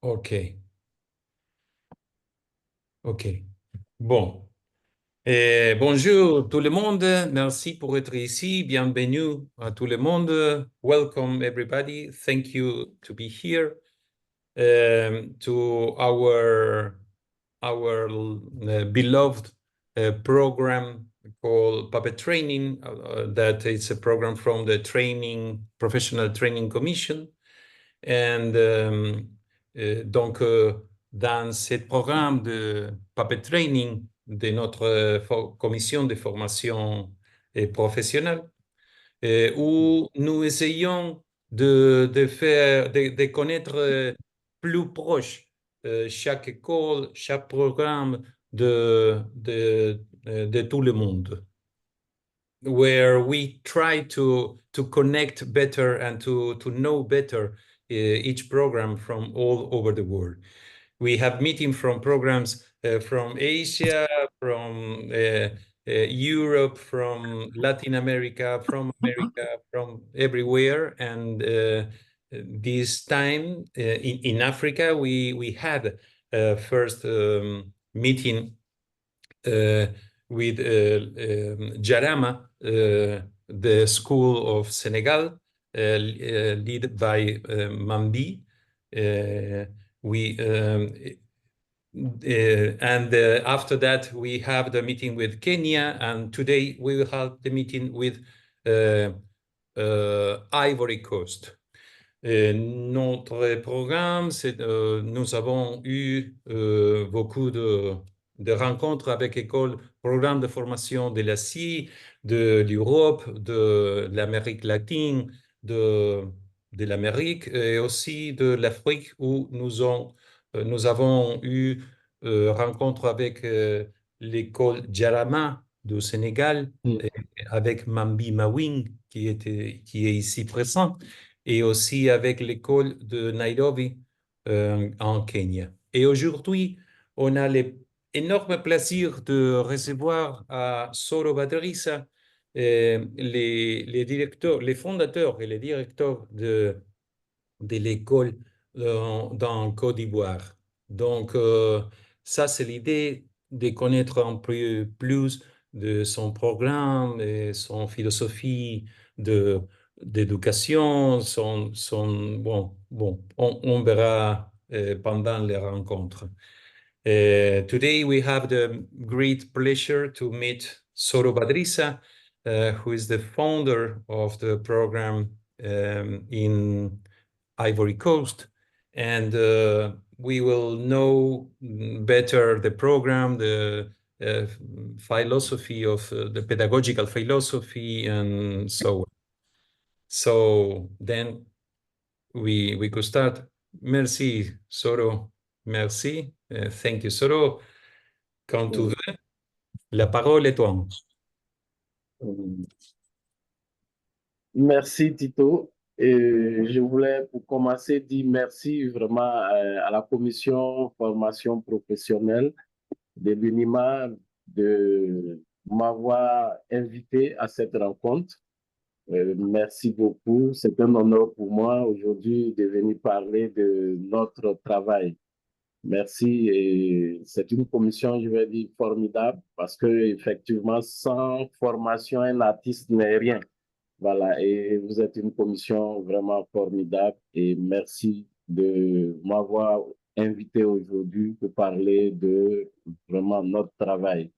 Ok, ok. Bon. Bonjour tout le monde. Merci pour être ici. Bienvenue à tout le monde. Welcome everybody. Thank you to be here to our beloved program called Puppet Training. That is a program from the Professional Training Commission. And donc, dans ce programme de Puppet Training de notre commission de formation professionnelle, où nous essayons de connaître plus proche chaque école, chaque programme de tout le monde, where we try to connect better and to know better each program from all over the world. We have meetings from programs from Asia, from Europe, from Latin America, from everywhere. And this time in Africa, we had first meeting with Jarama, the school of Senegal, led by Mambi. We and after that, we have the meeting with Kenya, and today we will have the meeting with Ivory Coast. Notre programme, nous avons eu beaucoup de rencontres avec écoles, programmes de formation de l'Asie, de l'Europe, de l'Amérique latine, de l'Amérique et aussi de l'Afrique où nous avons eu rencontre avec l'école Jarama du Sénégal, avec Mambi Mawing qui est ici présent, et aussi avec l'école de Nairobi en Kenya. Et aujourd'hui, on a l'énorme plaisir de recevoir à Soro Badrissa les directeurs, les fondateurs et les directeurs de l'école dans Côte d'Ivoire. Donc, ça, c'est l'idée de connaître un peu plus de son programme et son philosophie d'éducation. On verra pendant les rencontres. Today, we have the great pleasure to meet Soro Badrissa, who is the founder of the program in Ivory Coast, and we will know better the program, the philosophy of the pedagogical philosophy, and so on. So then we could start. Merci, Soro. Merci. Thank you, Soro. Quand tu veux, la parole est toi. Merci Tito. Et je voulais pour commencer dire merci vraiment à la commission formation professionnelle de l'UNIMA de m'avoir invité à cette rencontre. Merci beaucoup. C'est un honneur pour moi aujourd'hui de venir parler de notre travail. Merci. Et c'est une commission, je vais dire, formidable parce que effectivement, sans formation, un artiste n'est rien. Voilà, et vous êtes une commission vraiment formidable et merci de m'avoir invité aujourd'hui pour parler de vraiment notre travail.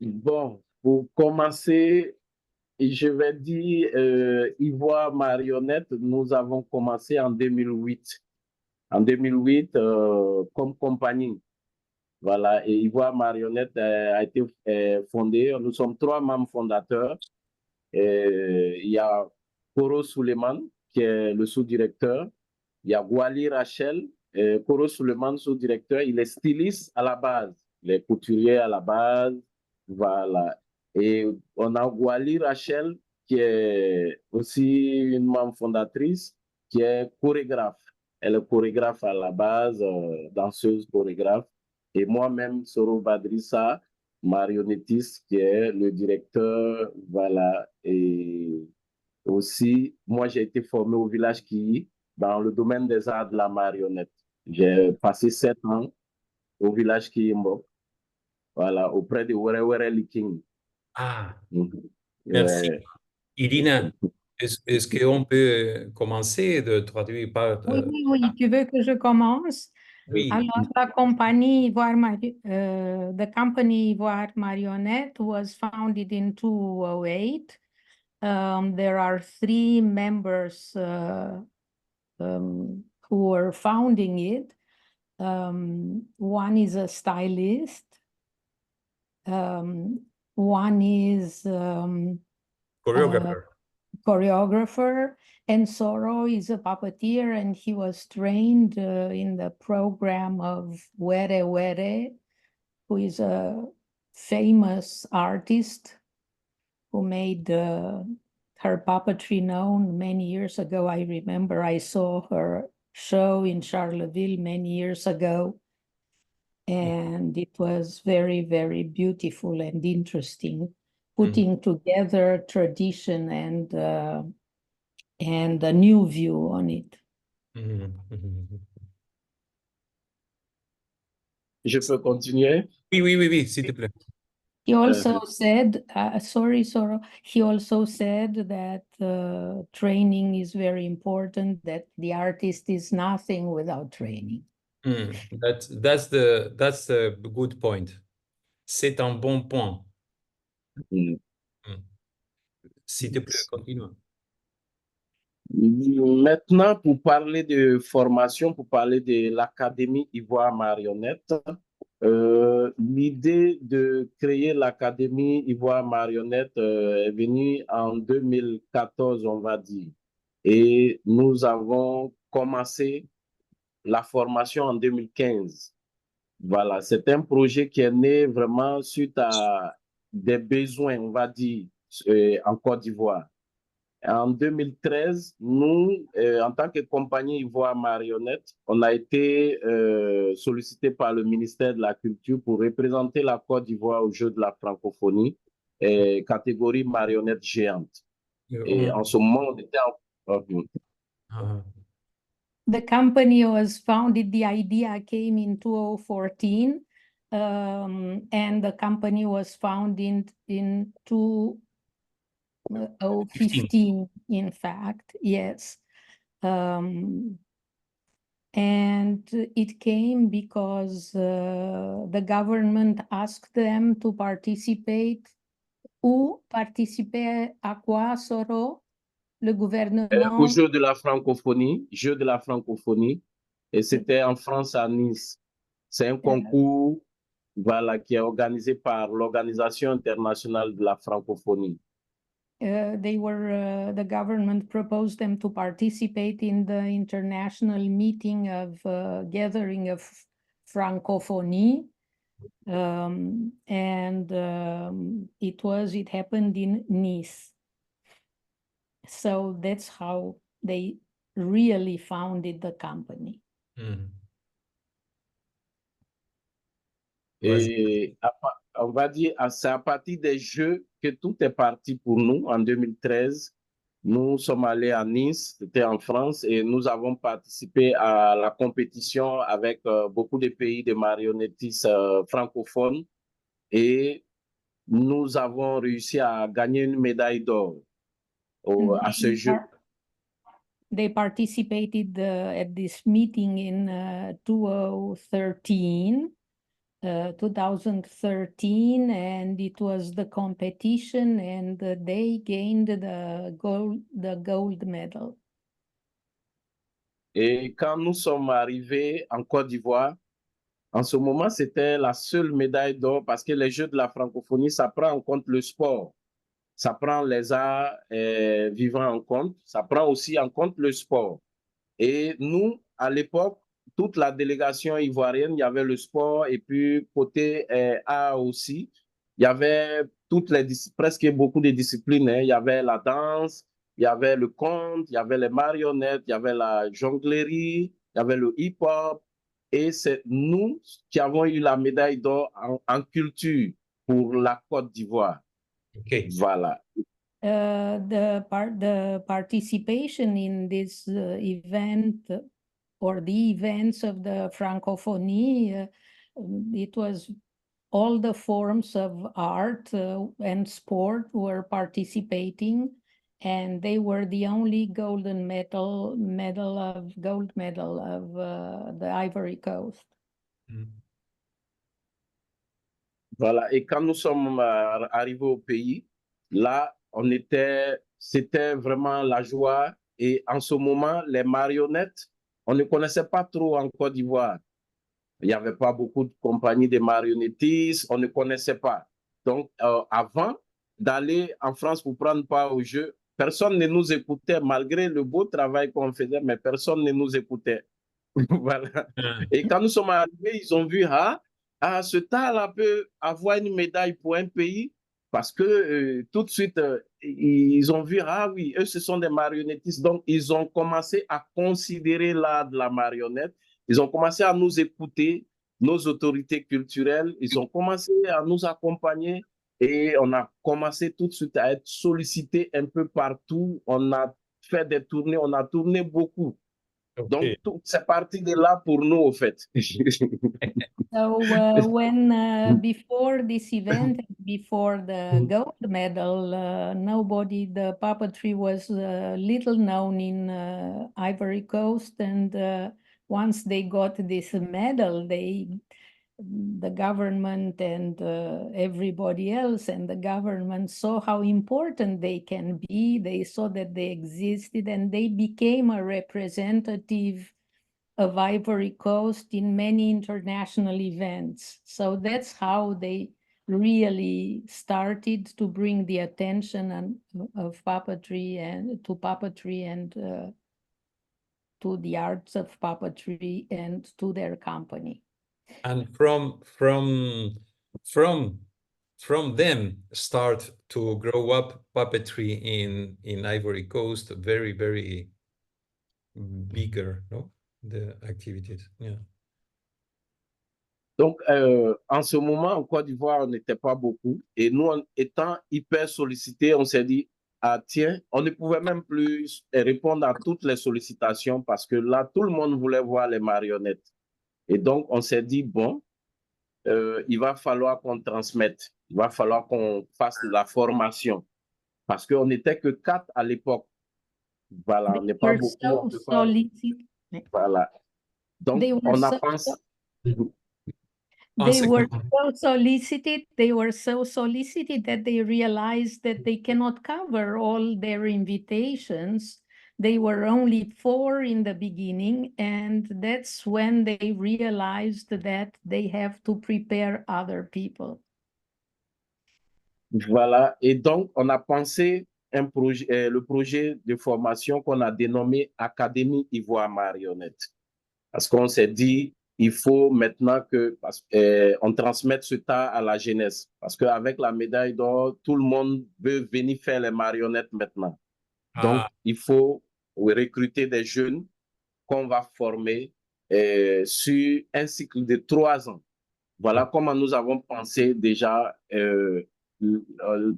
Bon, pour commencer, je vais dire Ivoire Marionnette, nous avons commencé en 2008. En 2008, comme compagnie. Voilà, et Ivoire Marionnette a été fondée. Nous sommes 3 membres fondateurs. Il y a Koro Suleiman, qui est le sous-directeur. Il y a Gwali Rachel. Koro Suleiman, sous-directeur, il est styliste à la base. Il est couturier à la base. Voilà. Et on a Gwali Rachel, qui est aussi une membre fondatrice, qui est chorégraphe. Elle est chorégraphe à la base, danseuse chorégraphe. Et moi-même, Soro Badrissa, marionnettiste, qui est le directeur, voilà. Et aussi, moi, j'ai été formé au village Kiyi. dans le domaine des arts de la marionnette. J'ai passé 7 ans au village Kiyimbo, voilà, auprès de Were Liking. Ah, Mhm. merci. Ouais. Irina, est-ce qu'on peut commencer de traduire par... Oui, oui, tu veux que je commence? oui, Alors, la compagnie the company Ivoire Marionette was founded in 2008. There are 3 members who were founding it. One is a stylist. One is choreographer. choreographer, and Soro is a puppeteer, and he was trained in the program of Were Were, who is a famous artist who made her puppetry known many years ago. I remember I saw her show in Charleville many years ago, and it was very, very beautiful and interesting, putting together tradition and a new view on it. Je peux continuer? Oui, s'il te plaît. He also said, sorry, Soro, he also said that training is very important, that the artist is nothing without training. That's the good point. C'est un bon point. S'il te plaît, continue. Maintenant, pour parler de formation, pour parler de l'Académie Ivoire Marionnette, l'idée de créer l'Académie Ivoire Marionnette est venue en 2014, on va dire. Et nous avons commencé la formation en 2015. Voilà, c'est un projet qui est né vraiment suite à des besoins, on va dire, en Côte d'Ivoire. En 2013, nous, en tant que compagnie Ivoire Marionnette, on a été sollicité par le ministère de la Culture pour représenter la Côte d'Ivoire au Jeu de la francophonie, catégorie marionnette géante. Et en ce moment, on était en... The company was founded, the idea came in 2014, and the company was founded in 2015, in fact, yes. And it came because the government asked them to participate. Ou participer à quoi, Soro? Le gouvernement? Au Jeu de la francophonie, et c'était en France, à Nice. C'est un concours voilà, qui est organisé par l'Organisation internationale de la francophonie. The government proposed them to participate in the international meeting of gathering of francophonie, and it happened in Nice. So that's how they really founded the company. Et on va dire, c'est à partir des Jeux que tout est parti pour nous en 2013. Nous sommes allés à Nice, c'était en France, et nous avons participé à la compétition avec beaucoup de pays de marionnettistes francophones. Et nous avons réussi à gagner une médaille d'or à ce jeu. They participated at this meeting in 2013, and it was the competition, and they gained the gold medal. Et quand nous sommes arrivés en Côte d'Ivoire, en ce moment, c'était la seule médaille d'or parce que les Jeux de la francophonie, ça prend en compte le sport. Ça prend les arts vivants en compte. Ça prend aussi en compte le sport. Et nous, à l'époque, toute la délégation ivoirienne, il y avait le sport et puis côté art aussi, il y avait presque beaucoup de disciplines. Hein. Il y avait la danse, il y avait le conte, il y avait les marionnettes, il y avait la jonglerie, il y avait le hip-hop. Et c'est nous qui avons eu la médaille d'or en culture pour la Côte d'Ivoire. Okay. Voilà. the participation in this event or the events of the Francophonie, it was all the forms of art and sport were participating, and they were the only gold medal of the Ivory Coast. Voilà, et quand nous sommes arrivés au pays, là, c'était vraiment la joie. Et en ce moment, les marionnettes, on ne connaissait pas trop en Côte d'Ivoire. Il n'y avait pas beaucoup de compagnies de marionnettistes, on ne connaissait pas. Donc, avant d'aller en France pour prendre part au jeu, personne ne nous écoutait, malgré le beau travail qu'on faisait, mais personne ne nous écoutait. Voilà. Et quand nous sommes arrivés, ils ont vu, ce tas-là peut avoir une médaille pour un pays, parce que tout de suite, ils ont vu, oui, eux, ce sont des marionnettistes. Donc, ils ont commencé à considérer l'art de la marionnette. Ils ont commencé à nous écouter, nos autorités culturelles. Ils ont commencé à nous accompagner et on a commencé tout de suite à être sollicités un peu partout. On a fait des tournées, on a tourné beaucoup. Okay. Donc, c'est parti de là pour nous, au fait. So when before this event, before the gold medal, the puppetry was little known in Ivory Coast, and once they got this medal, the government and everybody else and the government saw how important they can be. They saw that they existed, and they became a representative of Ivory Coast in many international events. So that's how they really started to bring the attention of puppetry and to the arts of puppetry and to their company. And from them start to grow up puppetry in Ivory Coast, very, very bigger, no? The activities, yeah. Donc, en ce moment, en Côte d'Ivoire, on n'était pas beaucoup. Et nous, étant hyper sollicités, on s'est dit, tiens, on ne pouvait même plus répondre à toutes les sollicitations parce que là, tout le monde voulait voir les marionnettes. Et donc, on s'est dit, bon, il va falloir qu'on transmette, il va falloir qu'on fasse de la formation parce qu'on n'était que 4 à l'époque. Voilà, on n'est pas beaucoup. Voilà. Donc, on a pensé. They were so solicited that they realized that they cannot cover all their invitations. They were only 4 in the beginning, and that's when they realized that they have to prepare other people. Voilà, et donc on a pensé le projet de formation qu'on a dénommé Académie Ivoire Marionnette. Parce qu'on s'est dit, il faut maintenant qu'on transmette ce tas à la jeunesse. Parce qu'avec la médaille d'or, tout le monde veut venir faire les marionnettes maintenant. Donc, il faut recruter des jeunes qu'on va former sur un cycle de 3 ans. Voilà comment nous avons pensé déjà,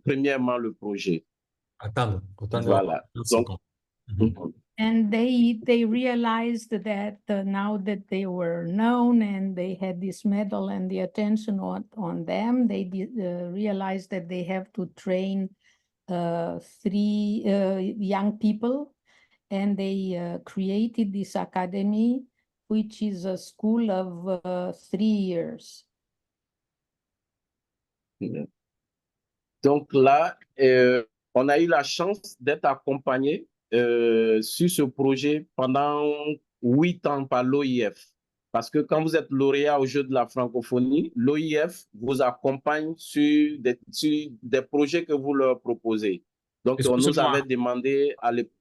premièrement, le projet. Attends. Voilà. Donc, and they realized that now that they were known and they had this medal and the attention on them, they realized that they have to train 3 young people, and they created this academy, which is a school of 3 years. Donc là, on a eu la chance d'être accompagné sur ce projet pendant 8 ans par l'OIF. Parce que quand vous êtes lauréat au Jeu de la francophonie, l'OIF vous accompagne sur des projets que vous leur proposez. Donc, on nous avait demandé à l'époque.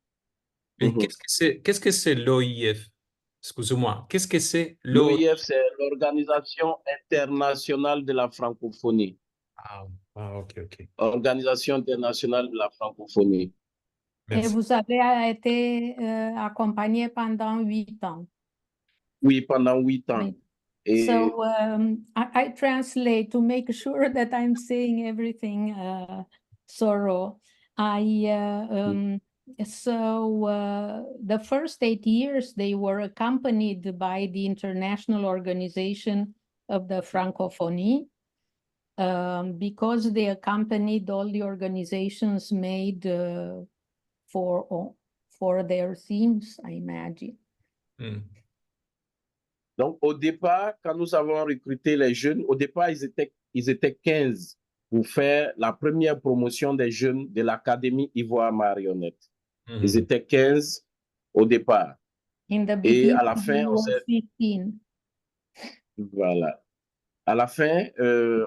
Qu'est-ce que c'est l'OIF? Excusez-moi, qu'est-ce que c'est l'OIF? C'est l'Organisation internationale de la francophonie. Ok. Organisation internationale de la francophonie. Merci. Et vous avez été accompagné pendant 8 ans. Oui, pendant 8 ans. Oui. Et... So I translate to make sure that I'm saying everything, Soro. The first 8 years, they were accompanied by the International Organization of the Francophonie, because they accompanied all the organizations made for their themes, I imagine. Mm. Donc, au départ, quand nous avons recruté les jeunes, au départ, ils étaient 15 pour faire la première promotion des jeunes de l'Académie Ivoire Marionnette. Ils étaient 15 au départ. In the Et à beginning, la fin, we were 15. Voilà. À la fin,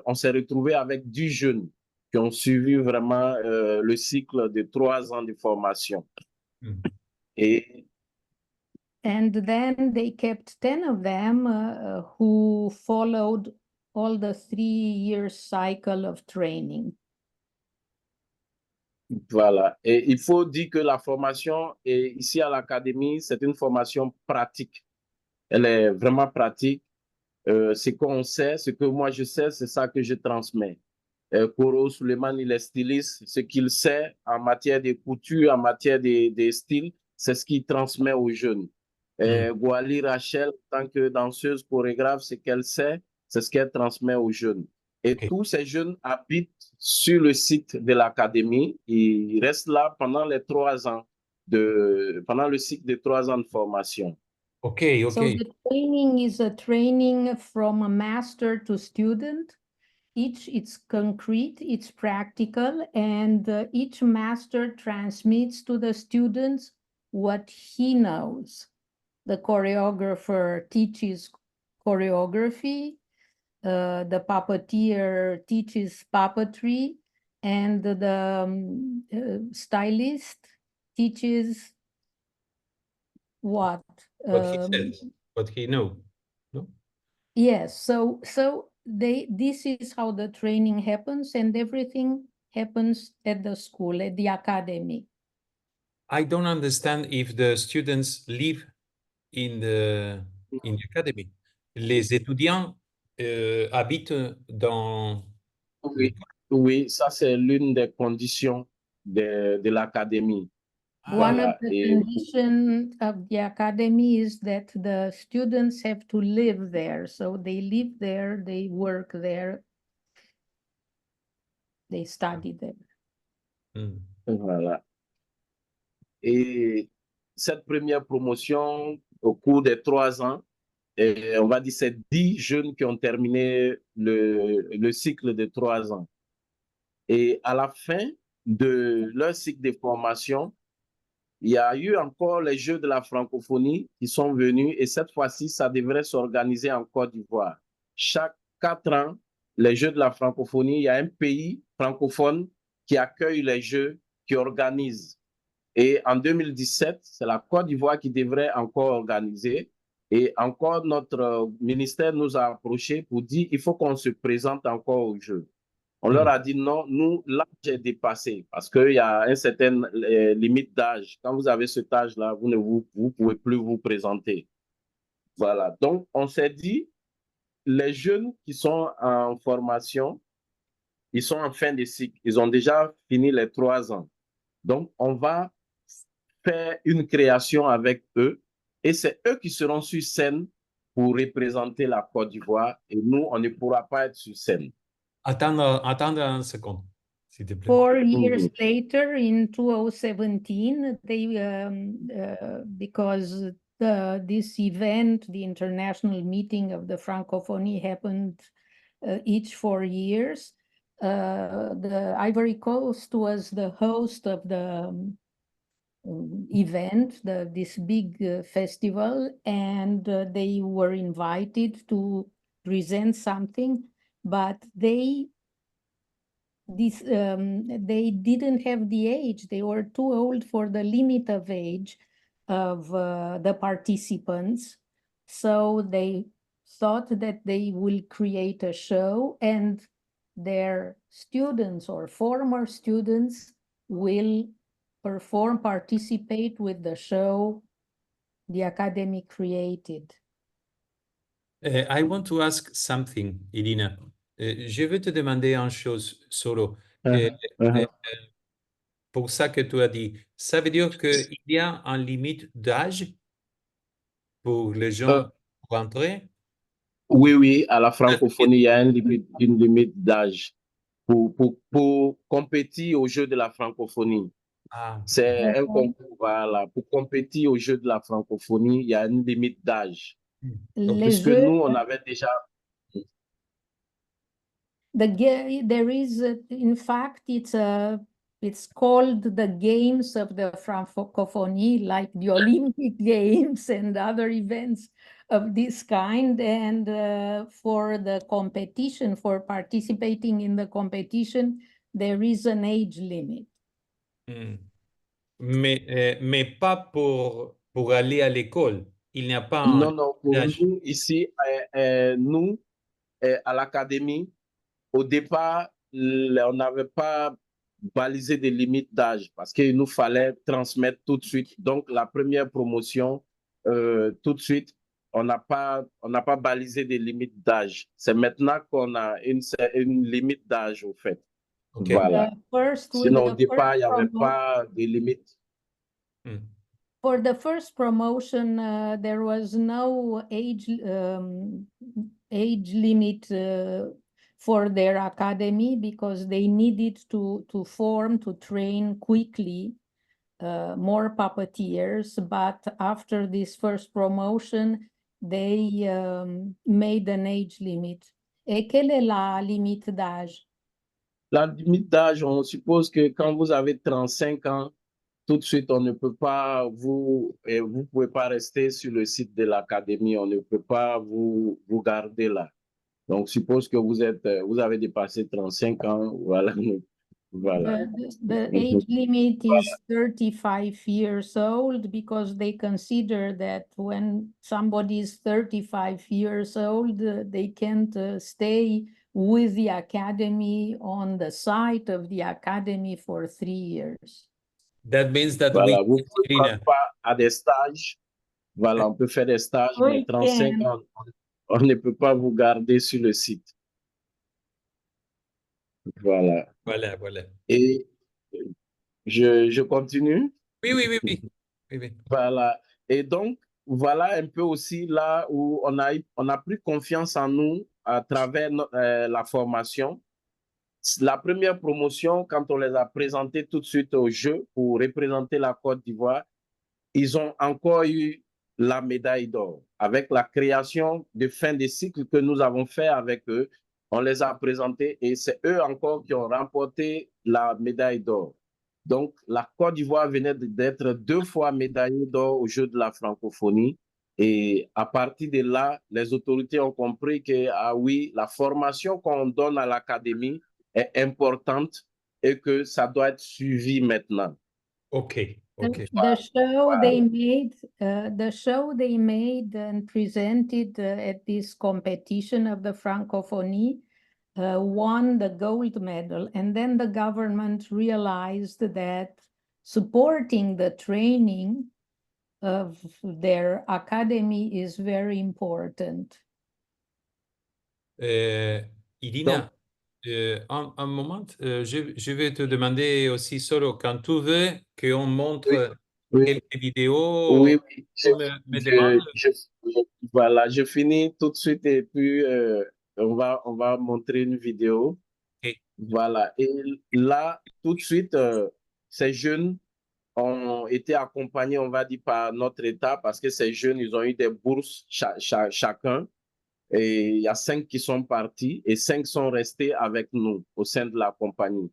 on s'est retrouvé avec 10 jeunes qui ont suivi vraiment le cycle de 3 ans de formation. Et And then they kept 10 of them who followed all the 3-year cycle of training. voilà. Et il faut dire que la formation ici à l'Académie, c'est une formation pratique. Elle est vraiment pratique. Ce qu'on sait, ce que moi je sais, c'est ça que je transmets. Koro Suleiman, il est styliste. Ce qu'il sait en matière de couture, en matière de style, c'est ce qu'il transmet aux jeunes. Gwali Rachel, en tant que danseuse chorégraphe, ce qu'elle sait, c'est ce qu'elle transmet aux jeunes. Et tous ces jeunes habitent sur le site de l'Académie. Ils restent là pendant les 3 ans, pendant le cycle de 3 ans de formation. Okay. So the training is a training from a master to student. It's concrete, it's practical, and each master transmits to the students what he knows. The choreographer teaches choreography, the puppeteer teaches puppetry, and the stylist teaches what? What he said, what he know. No? Yes, so this is how the training happens, and everything happens at the school, at the academy. I don't understand if the students live in the academy. Les étudiants habitent dans... Oui, ça c'est l'une des conditions de l'académie. One of the conditions of the academy is that the students have to live there. So they live there, they work there, they study there. Voilà. Et cette première promotion, au cours des 3 ans, on va dire c'est 10 jeunes qui ont terminé le cycle de 3 ans. Et à la fin de leur cycle de formation, il y a eu encore les Jeux de la francophonie qui sont venus et cette fois-ci, ça devrait s'organiser en Côte d'Ivoire. Chaque 4 ans, les Jeux de la francophonie, il y a un pays francophone qui accueille les Jeux, qui organise. Et en 2017, c'est la Côte d'Ivoire qui devrait encore organiser. Et encore, notre ministère nous a approchés pour dire qu'il faut qu'on se présente encore aux Jeux. On leur a dit non, nous, l'âge est dépassé parce qu'il y a une certaine limite d'âge. Quand vous avez cet âge-là, vous ne pouvez plus vous présenter. Voilà. Donc, on s'est dit, les jeunes qui sont en formation, ils sont en fin de cycle. Ils ont déjà fini les 3 ans. Donc, on va faire une création avec eux et c'est eux qui seront sur scène pour représenter la Côte d'Ivoire et nous, on ne pourra pas être sur scène. Attendre une seconde, s'il te plaît. 4 years later, in 2017, they because this event, the international meeting of the Francophonie, happened each 4 years. The Ivory Coast was the host of the event, this big festival, and they were invited to present something, but they didn't have the age. They were too old for the limit of age of the participants. So they thought that they will create a show and their students or former students will perform, participate with the show the academy created. I want to ask something, Irina. Je veux te demander une chose solo. pour ça que tu as dit. Ça veut dire qu'il y a une limite d'âge pour les gens pour entrer? Oui, oui, à la francophonie, il y a une limite d'âge pour compétir au jeu de la francophonie. Ah, C'est un concours, voilà. Pour compétir au jeu de la francophonie, il y a une limite d'âge. Donc, Les puisque jeux, nous, on avait déjà... there is, in fact, it's called the Games of the Francophonie, like the Olympic Games and other events of this kind. And for the competition, for participating in the competition, there is an age limit. Mais pas pour aller à l'école. Il n'y a pas un Non, non, pour âge. nous, ici, nous, à l'académie, au départ, on n'avait pas balisé des limites d'âge parce qu'il nous fallait transmettre tout de suite. Donc, la première promotion, tout de suite, on n'a pas balisé des limites d'âge. C'est maintenant qu'on a une limite d'âge, au fait. Ok. Voilà. With Sinon, au the départ, il n'y avait promo- pas de limite. For the first promotion, there was no age limit for their academy because they needed to form, to train quickly more puppeteers. But after this first promotion, they made an age limit. Et quelle est la limite d'âge? La limite d'âge, on suppose que quand vous avez 35 ans, tout de suite, on ne peut pas vous pouvez pas rester sur le site de l'académie, on ne peut pas vous garder là. Donc, suppose que vous avez dépassé 35 ans, voilà. Voilà. The age limit is 35 years old because they consider that when somebody is 35 years old, they can't stay with the academy on the site of the academy for 3 years. That means that Voilà, we, vous pouvez Irina, prendre part à des stages. Voilà, on peut faire des stages, mais We 35 can. ans, on ne peut pas vous garder sur le site. Voilà. voilà. Et je continue. Oui, oui, oui, oui. Oui, oui. Voilà. Et donc, voilà un peu aussi là où on a pris confiance en nous à travers la formation. La première promotion, quand on les a présentés tout de suite au jeu pour représenter la Côte d'Ivoire, ils ont encore eu la médaille d'or. Avec la création de fin de cycle que nous avons fait avec eux, on les a présentés et c'est eux encore qui ont remporté la médaille d'or. Donc, la Côte d'Ivoire venait d'être 2 fois médaillée d'or au Jeux de la francophonie. Et à partir de là, les autorités ont compris que, ah oui, la formation qu'on donne à l'académie est importante et que ça doit être suivi maintenant. OK. The show they made, and presented at this competition of the Francophonie won the gold medal, and then the government realized that supporting the training of their academy is very important. Irina, un moment, je vais te demander aussi, Soro, quand tu veux qu'on montre Oui. quelques vidéos, Oui, me demande. Voilà, je finis tout de suite et puis on va montrer une vidéo. Okay. Voilà, et là, tout de suite, ces jeunes ont été accompagnés, on va dire, par notre État parce que ces jeunes, ils ont eu des bourses chacun. Et il y a 5 qui sont partis et 5 sont restés avec nous au sein de la compagnie.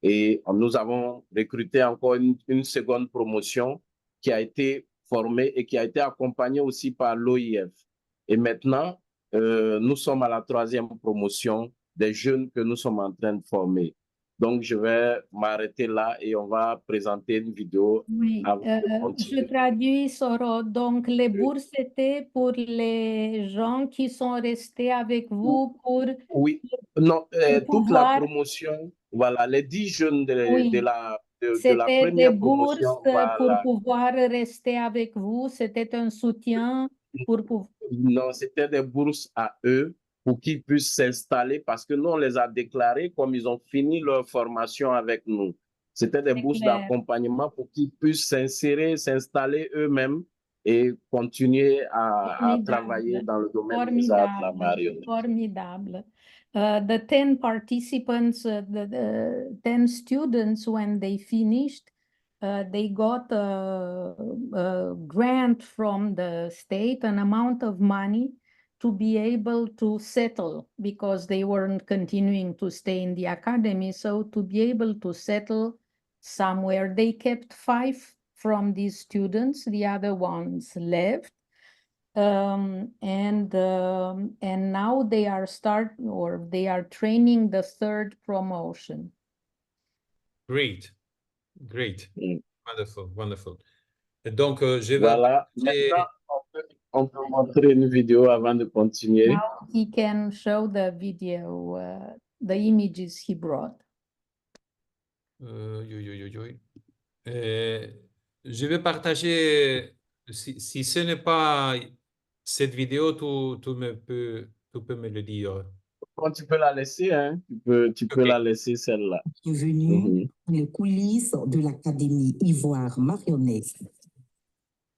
Et nous avons recruté encore une seconde promotion qui a été formée et qui a été accompagnée aussi par l'OIF. Et maintenant, nous sommes à la 3e promotion des jeunes que nous sommes en train de former. Donc, je vais m'arrêter là et on va présenter une vidéo. Oui, je traduis, Soro. Donc, les bourses étaient pour les gens qui sont restés avec vous pour... Oui, non, toute la pouvoir... promotion, voilà, les 10 jeunes de la C'était des première bourses promotion, pour voilà. pouvoir rester avec vous. C'était un soutien pour... Non, c'était des bourses à eux pour qu'ils puissent s'installer parce que nous, on les a déclarés comme ils ont fini leur formation avec nous. C'était des C'est bourses clair. d'accompagnement pour qu'ils puissent s'insérer, s'installer eux-mêmes et continuer à travailler dans le domaine des arts de la marionnette. Formidable. The 10 participants, the 10 students, when they finished, they got a grant from the state, an amount of money to be able to settle because they weren't continuing to stay in the academy. So to be able to settle somewhere, they kept 5 from these students, the other ones left. And now they are training the 3rd promotion. Great. Mm. Wonderful, wonderful. Et donc, je vais Voilà. partager- Maintenant, on peut montrer une vidéo avant de continuer. Now he can show the video, the images he brought. Je vais partager, si ce n'est pas cette vidéo, tu peux me le dire. Quand tu peux la laisser, hein, tu peux Ok. la laisser celle-là. Venu les coulisses de l'Académie Ivoire Marionnette.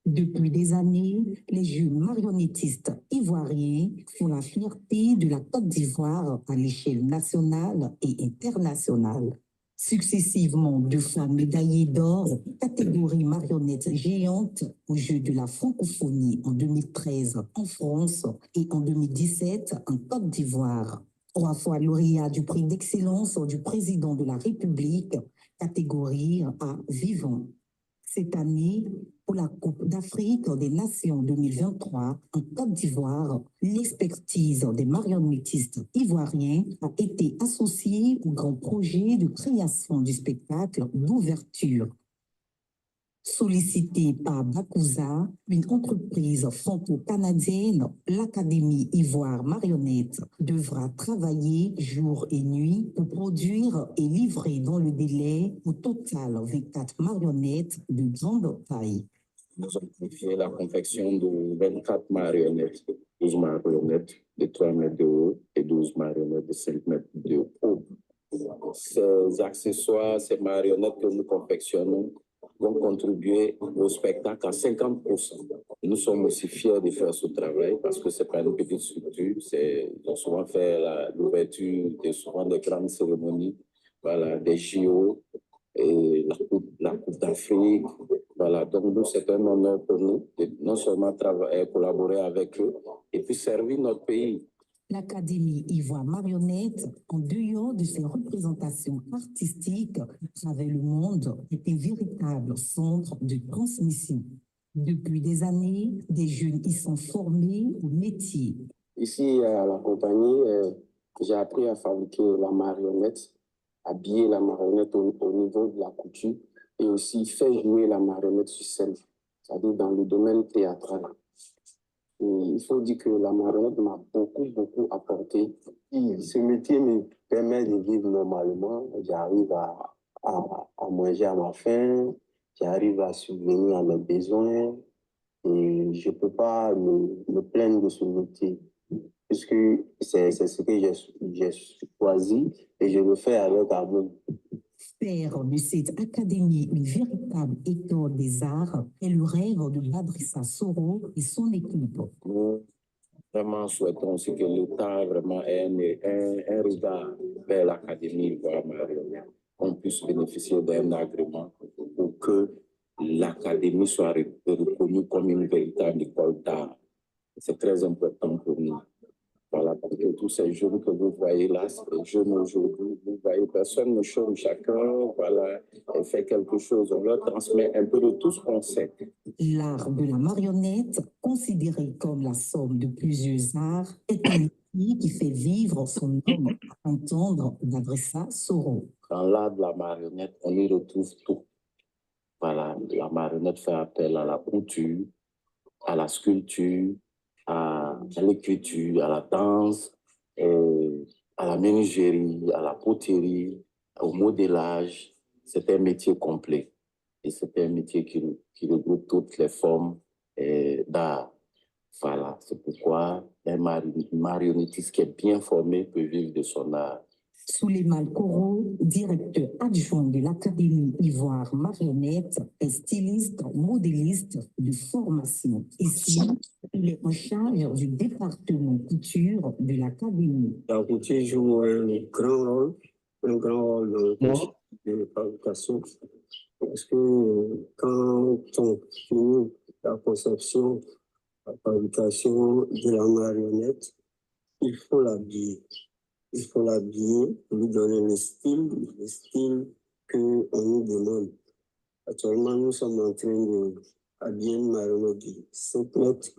Depuis des années, les jeunes marionnettistes ivoiriens font la fierté de la Côte d'Ivoire à l'échelle nationale et internationale. Successivement 2 fois médaillés d'or, catégorie marionnette géante aux Jeux de la francophonie en 2013 en France et en 2017 en Côte d'Ivoire. 3 fois lauréat du prix d'excellence du président de la République, catégorie A vivant. Cette année, pour la Coupe d'Afrique des Nations 2023 en Côte d'Ivoire, l'expertise des marionnettistes ivoiriens a été associée au grand projet de création du spectacle d'ouverture. Sollicité par Bakuza, une entreprise franco-canadienne, l'Académie Ivoire Marionnette devra travailler jour et nuit pour produire et livrer dans le délai au total 24 marionnettes de grande taille. Nous avons fait la confection de 24 marionnettes, 12 marionnettes de 3 mètres de haut et 12 marionnettes de 5 mètres de haut. Ces accessoires, ces marionnettes que nous confectionnons vont contribuer au spectacle à 50%. Nous sommes aussi fiers de faire ce travail parce que ce n'est pas une petite structure. Ils ont souvent fait l'ouverture de souvent des grandes cérémonies, voilà, des JO, et la Coupe d'Afrique. Voilà, donc nous, c'est un honneur pour nous de non seulement collaborer avec eux et puis servir notre pays. L'Académie Ivoire Marionnette, en dehors de ses représentations artistiques à travers le monde, est un véritable centre de transmission. Depuis des années, des jeunes y sont formés au métier. Ici, à la compagnie, j'ai appris à fabriquer la marionnette, habiller la marionnette au niveau de la couture et aussi faire jouer la marionnette sur scène, c'est-à-dire dans le domaine théâtral. Et il faut dire que la marionnette m'a beaucoup apporté. Et ce métier me permet de vivre normalement. J'arrive à manger à ma faim, j'arrive à subvenir à mes besoins et je ne peux pas me plaindre de ce métier puisque c'est ce que j'ai choisi et je le fais avec amour. Faire de cette académie une véritable école des arts est le rêve de Badrissa Soro et son équipe. Nous vraiment souhaitons aussi que l'État vraiment ait un regard vers l'Académie Ivoire Marionnette, qu'on puisse bénéficier d'un agrément pour que l'Académie soit reconnue comme une véritable école d'art. C'est très important pour nous. Voilà, parce que tous ces jeunes que vous voyez là, ces jeunes aujourd'hui, vous voyez, personne ne chôme, chacun, voilà, fait quelque chose. On leur transmet un peu de tout ce qu'on sait. L'art de la marionnette, considéré comme la somme de plusieurs arts, est un outil qui fait vivre son homme à entendre Badrissa Soro. Dans l'art de la marionnette, on y retrouve tout. Voilà, la marionnette fait appel à la couture, à la sculpture, à l'écriture, à la danse, à la menuiserie, à la poterie, au modélage. C'est un métier complet et c'est un métier qui regroupe toutes les formes d'art. Voilà, c'est pourquoi un marionnettiste qui est bien formé peut vivre de son art. Souleymane Koro, directeur adjoint de l'Académie Ivoire Marionnette, est styliste, modéliste de formation. Ici, il est en charge du département couture de l'Académie. La couture joue un grand rôle de fabrication. Parce que quand on finit la conception, la fabrication de la marionnette, il faut l'habiller. Il faut l'habiller, lui donner le style qu'on nous demande. Actuellement, nous sommes en train d'habiller une marionnette de 5 mètres.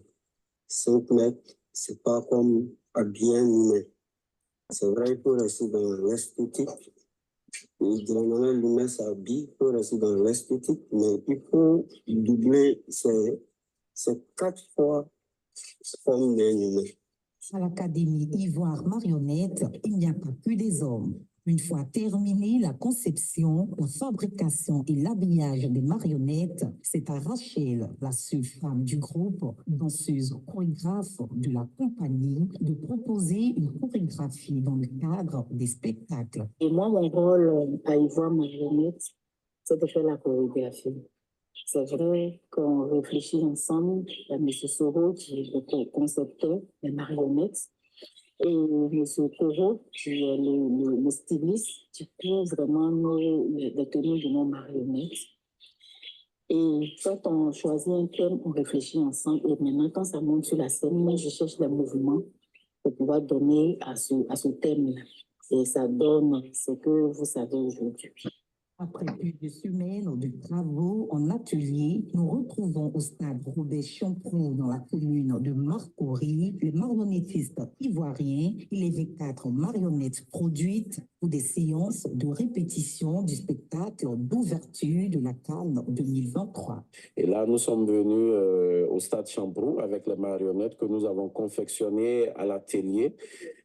5 mètres, c'est pas comme habiller un humain. C'est vrai, il faut rester dans l'esthétique. De la manière l'humain s'habille, il faut rester dans l'esthétique, mais il faut doubler ces 4 fois forme d'un humain. À l'Académie Ivoire Marionnette, il n'y a pas que des hommes. Une fois terminée la conception, la fabrication et l'habillage des marionnettes, c'est à Rachel, la seule femme du groupe, danseuse chorégraphe de la compagnie, de proposer une chorégraphie dans le cadre des spectacles. Et moi, mon rôle à Ivoire Marionnette, c'est de faire la chorégraphie. C'est vrai qu'on réfléchit ensemble, M. Soro, qui est le concepteur des marionnettes, et M. Koro, qui est le styliste, qui crée vraiment les tenues de nos marionnettes. Et quand on choisit un thème, on réfléchit ensemble. Et maintenant, quand ça monte sur la scène, moi, je cherche les mouvements pour pouvoir donner à ce thème-là. Et ça donne ce que vous savez aujourd'hui. Après plus de semaines de travaux en atelier, nous retrouvons au stade Robert Champrou dans la commune de Marcory les marionnettistes ivoiriens et les 24 marionnettes produites pour des séances de répétition du spectacle d'ouverture de la Cannes 2023. Et là, nous sommes venus au stade Champrou avec les marionnettes que nous avons confectionnées à l'atelier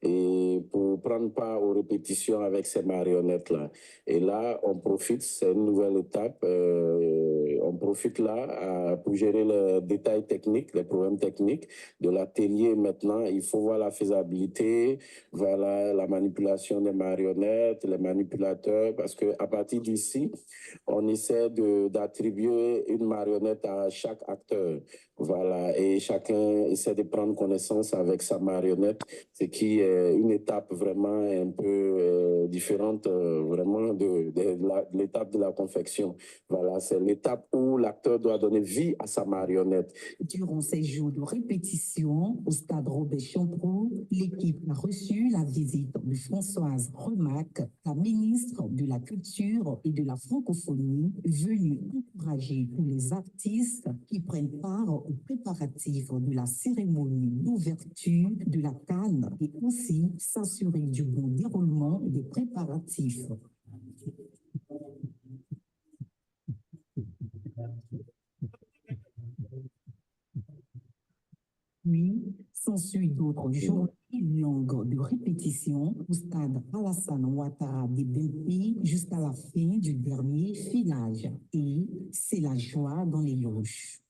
et pour prendre part aux répétitions avec ces marionnettes-là. Et là, on profite, c'est une nouvelle étape, on profite là pour gérer les détails techniques, les problèmes techniques de l'atelier. Maintenant, il faut voir la faisabilité, voilà, la manipulation des marionnettes, les manipulateurs, parce qu'à partir d'ici, on essaie d'attribuer une marionnette à chaque acteur. Voilà, et chacun essaie de prendre connaissance avec sa marionnette, ce qui est une étape vraiment un peu différente vraiment de l'étape de la confection. Voilà, c'est l'étape où l'acteur doit donner vie à sa marionnette. Durant ces jours de répétition au stade Robert Champrou, l'équipe a reçu la visite de Françoise Remac, la ministre de la Culture et de la Francophonie, venue encourager tous les artistes qui prennent part aux préparatifs de la cérémonie d'ouverture de la Cannes et aussi s'assurer du bon déroulement des préparatifs. Puis, s'ensuit d'autres journées longues de répétition au stade Alassane Ouattara des Bempi jusqu'à la fin du dernier filage. Et c'est la joie dans les loges.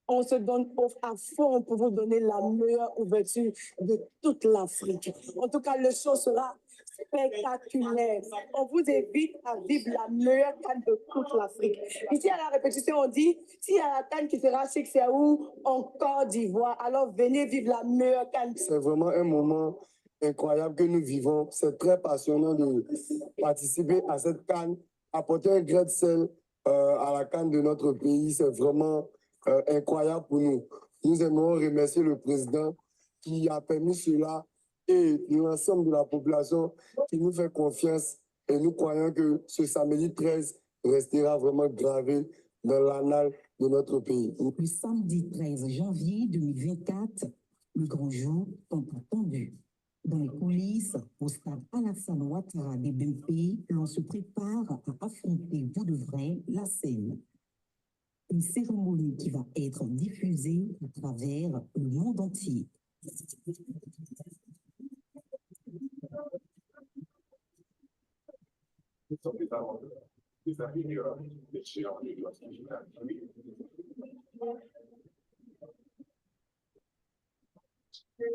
On se donne à fond pour vous donner la meilleure ouverture de toute l'Afrique. En tout cas, le show sera spectaculaire. On vous invite à vivre la meilleure Cannes de toute l'Afrique. Ici, à la répétition, on dit, s'il y a la Cannes qui sera chic, c'est où? En Côte d'Ivoire. Alors, venez vivre la meilleure Cannes. C'est vraiment un moment incroyable que nous vivons. C'est très passionnant de participer à cette Cannes, apporter un grain de sel à la Cannes de notre pays. C'est vraiment incroyable pour nous. Nous aimerions remercier le président qui a permis cela et l'ensemble de la population qui nous fait confiance. Et nous croyons que ce samedi 13 restera vraiment gravé dans l'annale de notre pays. Le samedi 13 janvier 2024, le grand jour tant attendu. Dans les coulisses, au stade Alassane Ouattara des Bempi, l'on se prépare à affronter pour de vrai la scène. Une cérémonie qui va être diffusée à travers le monde entier. C'est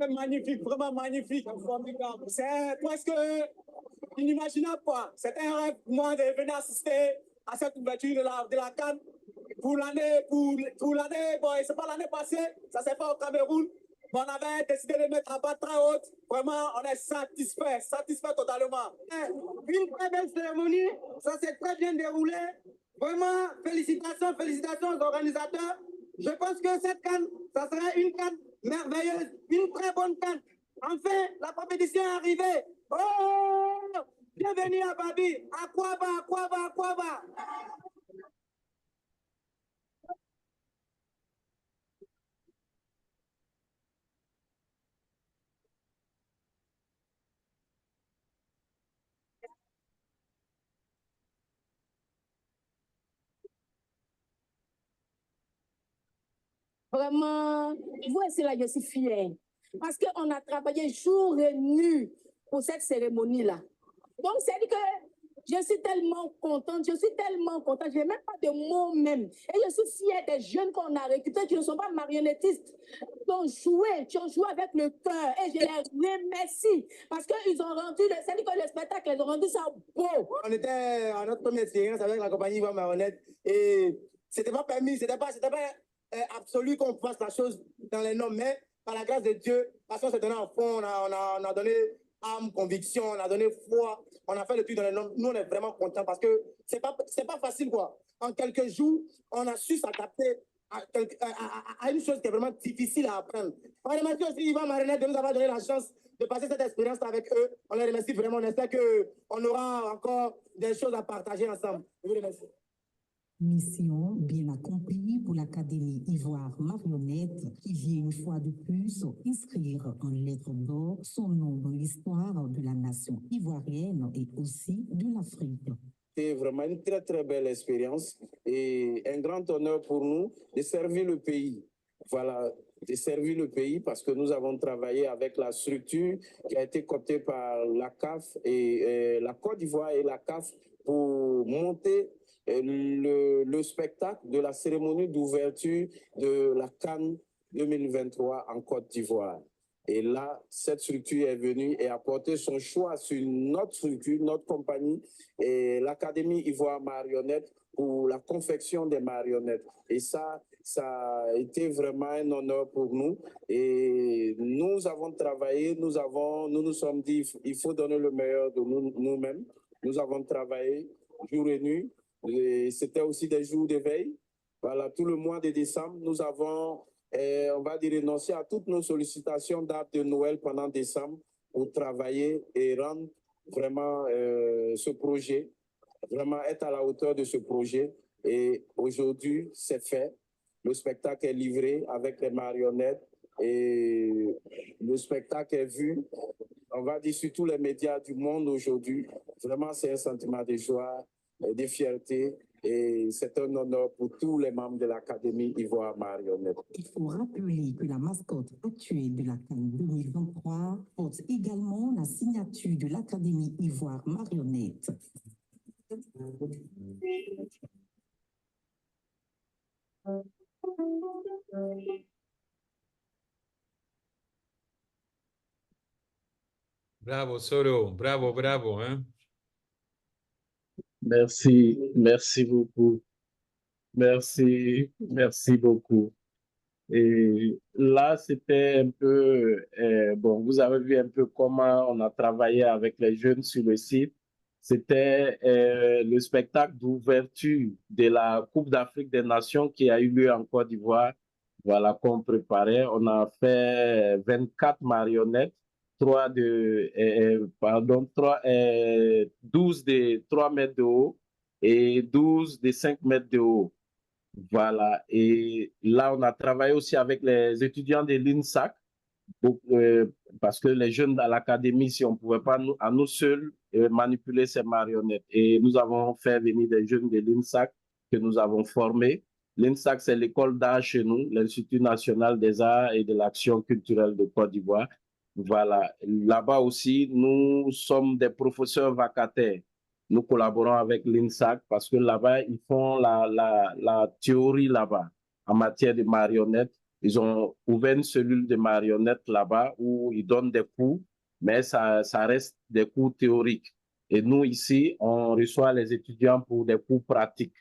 magnifique, vraiment magnifique, formidable. C'est presque inimaginable, quoi. C'est un rêve pour moi de venir assister à cette ouverture de la CAN pour l'année, bon, c'est pas l'année passée, ça s'est fait au Cameroun. On avait décidé de mettre la barre très haute. Vraiment, on est satisfait totalement. Une très belle cérémonie, ça s'est très bien déroulé. Vraiment, félicitations aux organisateurs. Je pense que cette CAN, ça sera une CAN merveilleuse, une très bonne CAN. Enfin, la compétition est arrivée. Oh! Bienvenue à Babi. Aquaba. Vraiment, voici là, je suis fière. Parce qu'on a travaillé jour et nuit pour cette cérémonie-là. Donc, c'est-à-dire que je suis tellement contente, je n'ai même pas de mots même. Et je suis fière des jeunes qu'on a recrutés qui ne sont pas marionnettistes, qui ont joué avec le cœur. Et je les remercie parce qu'ils ont rendu, c'est-à-dire que le spectacle, ils ont rendu ça beau. On était à notre première expérience avec la compagnie Ivoire Marionnette et c'était pas permis, c'était pas absolu qu'on fasse la chose dans les normes, mais par la grâce de Dieu, parce qu'on s'est donné en fond, on a donné âme, conviction, on a donné foi, on a fait le truc dans les normes. Nous, on est vraiment contents parce que c'est pas facile, quoi. En quelques jours, on a su s'adapter à une chose qui est vraiment difficile à apprendre. On remercie aussi Ivoire Marionnette de nous avoir donné la chance de passer cette expérience avec eux. On les remercie vraiment. On espère qu'on aura encore des choses à partager ensemble. Je vous remercie. Mission bien accomplie pour l'Académie Ivoire Marionnette qui vient une fois de plus inscrire en lettres d'or son nom dans l'histoire de la nation ivoirienne et aussi de l'Afrique. C'est vraiment une très, très belle expérience et un grand honneur pour nous de servir le pays. Voilà, de servir le pays parce que nous avons travaillé avec la structure qui a été cooptée par la CAF et la Côte d'Ivoire et la CAF pour monter le spectacle de la cérémonie d'ouverture de la CAN 2023 en Côte d'Ivoire. Et là, cette structure est venue et a porté son choix sur notre structure, notre compagnie, et l'Académie Ivoire Marionnette pour la confection des marionnettes. Et ça a été vraiment un honneur pour nous. Et nous avons travaillé, nous nous sommes dit, il faut donner le meilleur de nous-mêmes. Nous avons travaillé jour et nuit. Et c'était aussi des jours de veille. Voilà, tout le mois de décembre, nous avons, on va dire, renoncé à toutes nos sollicitations dates de Noël pendant décembre pour travailler et rendre vraiment ce projet, vraiment être à la hauteur de ce projet. Et aujourd'hui, c'est fait. Le spectacle est livré avec les marionnettes et le spectacle est vu. On va dire sur tous les médias du monde aujourd'hui. Vraiment, c'est un sentiment de joie, de fierté et c'est un honneur pour tous les membres de l'Académie Ivoire Marionnette. Il faut rappeler que la mascotte actuelle de la CAN 2023 porte également la signature de l'Académie Ivoire Marionnette. Bravo, Soro. Bravo, hein? Merci beaucoup. Merci beaucoup. Et là, c'était un peu, bon, vous avez vu un peu comment on a travaillé avec les jeunes sur le site. C'était le spectacle d'ouverture de la Coupe d'Afrique des Nations qui a eu lieu en Côte d'Ivoire. Voilà, qu'on préparait. On a fait 24 marionnettes, 12 de 3 mètres de haut et 12 de 5 mètres de haut. Voilà, et là, on a travaillé aussi avec les étudiants de l'INSAC, parce que les jeunes à l'académie, si on ne pouvait pas à nous seuls manipuler ces marionnettes. Et nous avons fait venir des jeunes de l'INSAC que nous avons formés L'INSAC, c'est l'école d'art chez nous, l'Institut national des arts et de l'action culturelle de Côte d'Ivoire. Voilà. Là-bas aussi, nous sommes des professeurs vacataires. Nous collaborons avec l'INSAC parce que là-bas, ils font la théorie là-bas en matière de marionnettes. Ils ont ouvert une cellule de marionnettes là-bas où ils donnent des cours, mais ça reste des cours théoriques. Et nous, ici, on reçoit les étudiants pour des cours pratiques.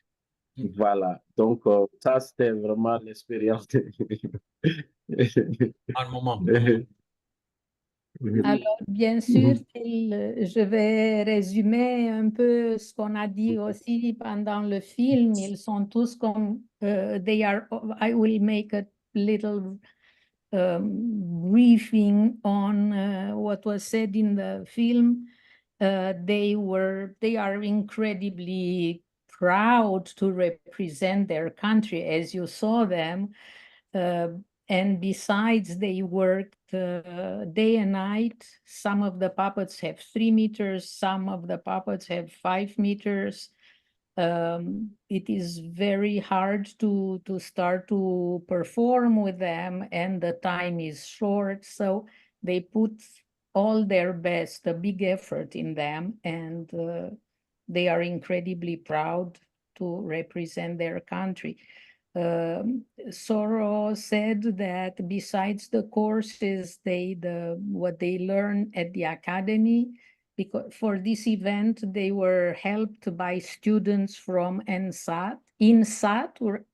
Voilà. Donc, ça, c'était vraiment l'expérience. Un moment. Alors, bien sûr, je vais résumer un peu ce qu'on a dit aussi pendant le film. Ils sont tous comme, I will make a little briefing on what was said in the film. They are incredibly proud to represent their country, as you saw them. And besides, they worked day and night. Some of the puppets have 3 meters, some of the puppets have 5 meters. It is very hard to start to perform with them, and the time is short. So they put all their best, a big effort in them, and they are incredibly proud to represent their country. Soro said that besides the courses, what they learn at the academy, because for this event, they were helped by students from INSAT, the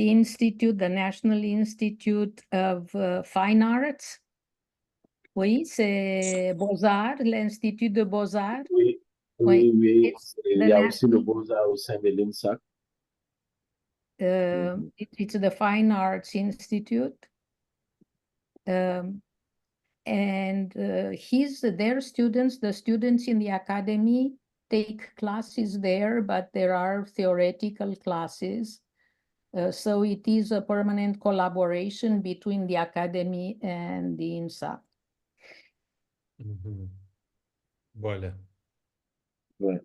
Institute, the National Institute of Fine Arts. Oui, c'est Beaux-Arts, l'Institut de Beaux-Arts. Oui, oui. Il y a aussi le Beaux-Arts au sein de l'INSAC. It's the Fine Arts Institute. And their students, the students in the academy, take classes there, but there are theoretical classes. So it is a permanent collaboration between the academy and the INSAC. Voilà. Ouais.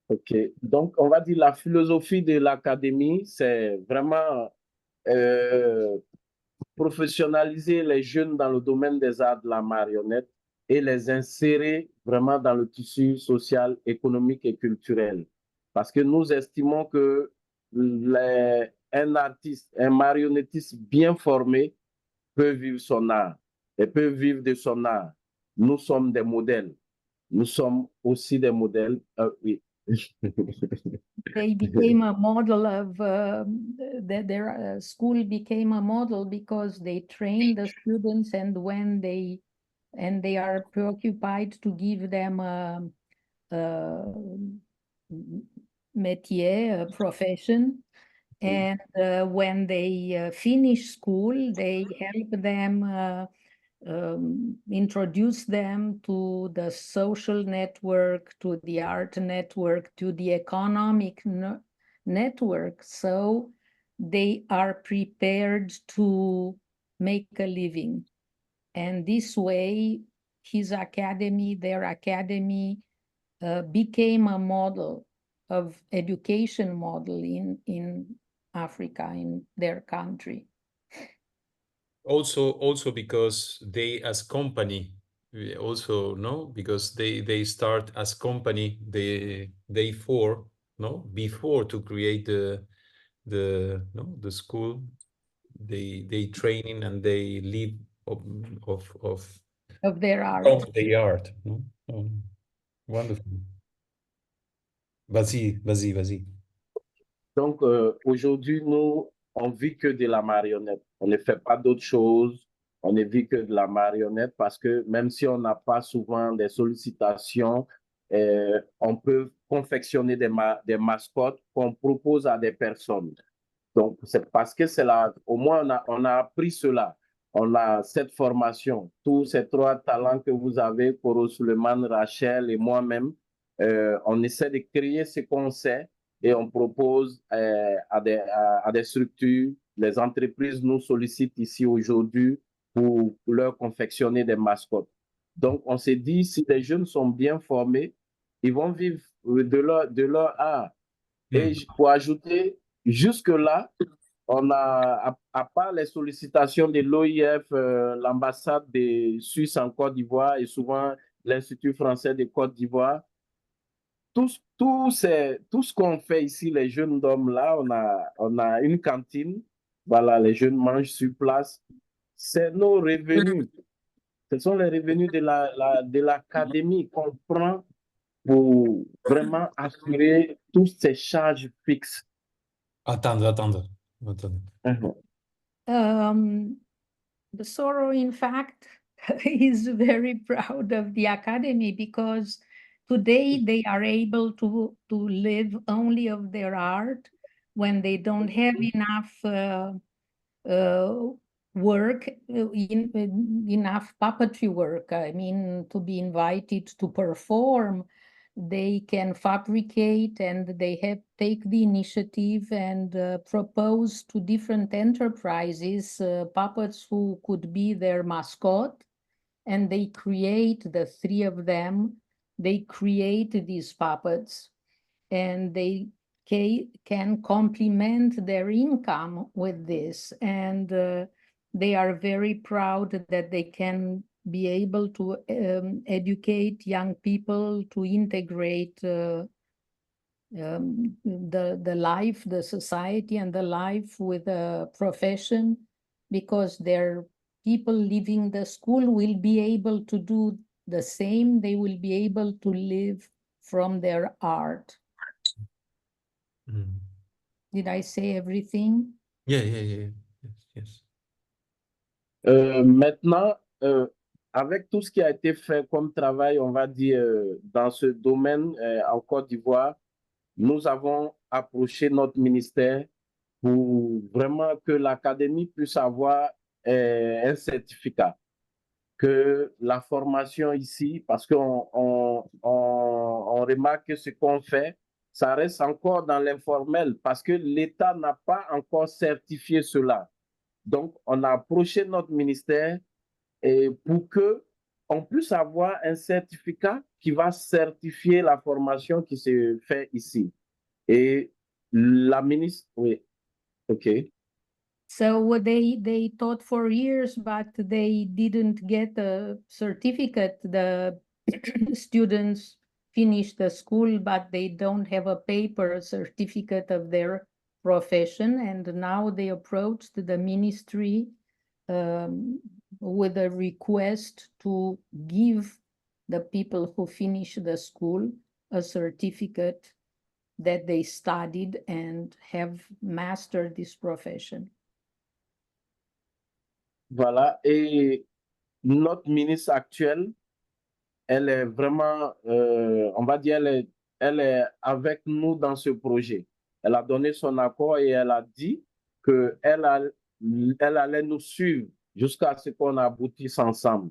OK. Donc, on va dire la philosophie de l'académie, c'est vraiment professionnaliser les jeunes dans le domaine des arts de la marionnette et les insérer vraiment dans le tissu social, économique et culturel. Parce que nous estimons que un artiste, un marionnettiste bien formé peut vivre son art et peut vivre de son art. Nous sommes des modèles. Nous sommes aussi des modèles. Oui. They became a model of their school became a model because they train the students, and when they are preoccupied to give them a métier, a profession, and when they finish school, they help them introduce them to the social network, to the art network, to the economic network, so they are prepared to make a living. And this way, their academy became a model of education model in Africa, in their country. Also because they as company also because they start as company before to create the school, they training and they live of their art. Of the art. Wonderful. Vas-y. Donc aujourd'hui, nous on vit que de la marionnette. On ne fait pas d'autre chose. On ne vit que de la marionnette parce que même si on n'a pas souvent des sollicitations, on peut confectionner des mascottes qu'on propose à des personnes. Donc, c'est parce que c'est là, au moins on a appris cela. On a cette formation. Tous ces 3 talents que vous avez, Koro Suleiman, Rachel et moi-même, on essaie de créer ce qu'on sait. Et on propose à des structures, les entreprises nous sollicitent ici aujourd'hui pour leur confectionner des mascottes. Donc, on s'est dit, si les jeunes sont bien formés, ils vont vivre de leur art. Et pour ajouter, jusque-là, on a, à part les sollicitations de l'OIF, l'ambassade des Suisses en Côte d'Ivoire et souvent l'Institut français de Côte d'Ivoire, tout ce qu'on fait ici, les jeunes d'hommes là, on a une cantine, voilà, les jeunes mangent sur place. C'est nos revenus. Ce sont les revenus de l'académie qu'on prend pour vraiment assurer toutes ces charges fixes. Attends. The Soro, in fact, is very proud of the academy because today they are able to live only of their art when they don't have enough work, enough puppetry work. I mean, to be invited to perform, they can fabricate and they take the initiative and propose to different enterprises puppets who could be their mascot, and they create, the three of them, they create these puppets, and they can complement their income with this, and they are very proud that they can be able to educate young people to integrate the life, the society, and the life with a profession, because their people leaving the school will be able to do the same. They will be able to live from their art. Did I say everything? Yeah. Yes. Maintenant, avec tout ce qui a été fait comme travail, on va dire, dans ce domaine en Côte d'Ivoire, nous avons approché notre ministère pour vraiment que l'académie puisse avoir un certificat, que la formation ici, parce qu'on remarque que ce qu'on fait, ça reste encore dans l'informel parce que l'État n'a pas encore certifié cela. Donc, on a approché notre ministère pour qu'on puisse avoir un certificat qui va certifier la formation qui se fait ici. Et la ministre, oui, OK. So they taught for years, but they didn't get a certificate. The students finish the school, but they don't have a paper certificate of their profession. And now they approached the ministry with a request to give the people who finish the school a certificate that they studied and have mastered this profession. Voilà, et notre ministre actuelle, elle est vraiment, on va dire, elle est avec nous dans ce projet. Elle a donné son accord et elle a dit qu'elle allait nous suivre jusqu'à ce qu'on aboutisse ensemble.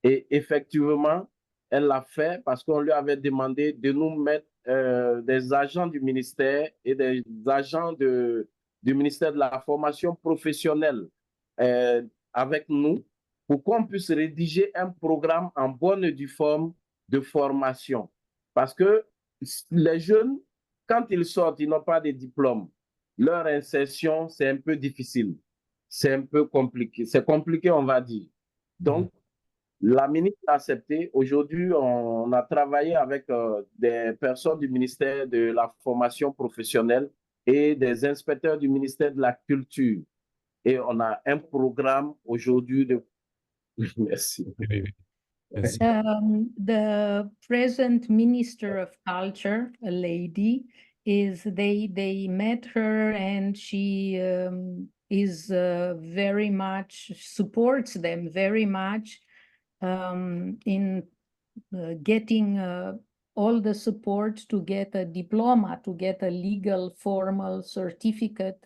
Et effectivement, elle l'a fait parce qu'on lui avait demandé de nous mettre des agents du ministère et des agents du ministère de la formation professionnelle avec nous pour qu'on puisse rédiger un programme en bonne et due forme de formation. Parce que les jeunes, quand ils sortent, ils n'ont pas de diplôme. Leur insertion, c'est un peu difficile. C'est un peu compliqué. C'est compliqué, on va dire. Donc, la ministre a accepté. Aujourd'hui, on a travaillé avec des personnes du ministère de la formation professionnelle et des inspecteurs du ministère de la Culture. Et on a un programme aujourd'hui de... Merci. Yes. The present Minister of Culture, a lady, they met her, and she is very much supports them very much in getting all the support to get a diploma, to get a legal formal certificate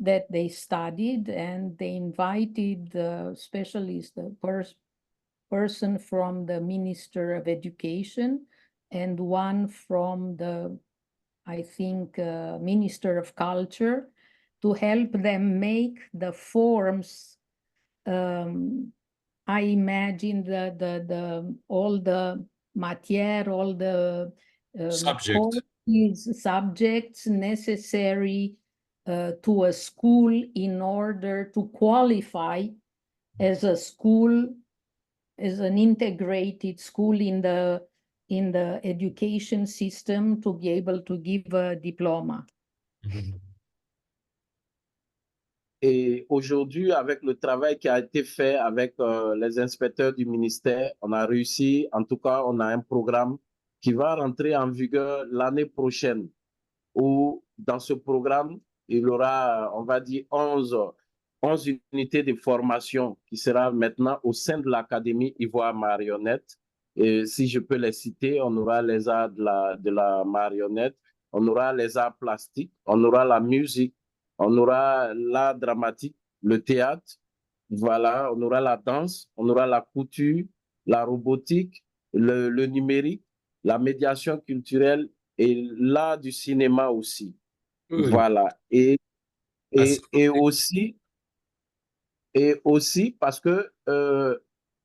that they studied, and they invited the specialist, the person from the Minister of Education and one from the, I think, Minister of Culture to help them make the forms. I imagine all the matière, all the Subject. these subjects necessary to a school in order to qualify as a school, as an integrated school in the education system to be able to give a diploma. Et aujourd'hui, avec le travail qui a été fait avec les inspecteurs du ministère, on a réussi, en tout cas, on a un programme qui va rentrer en vigueur l'année prochaine, où dans ce programme, il y aura, on va dire, 11 unités de formation qui sera maintenant au sein de l'Académie Ivoire Marionnette. Et si je peux les citer, on aura les arts de la marionnette, on aura les arts plastiques, on aura la musique, on aura l'art dramatique, le théâtre, voilà, on aura la danse, on aura la couture, la robotique, le numérique, la médiation culturelle et l'art du cinéma aussi. Oui. Voilà. Et aussi parce que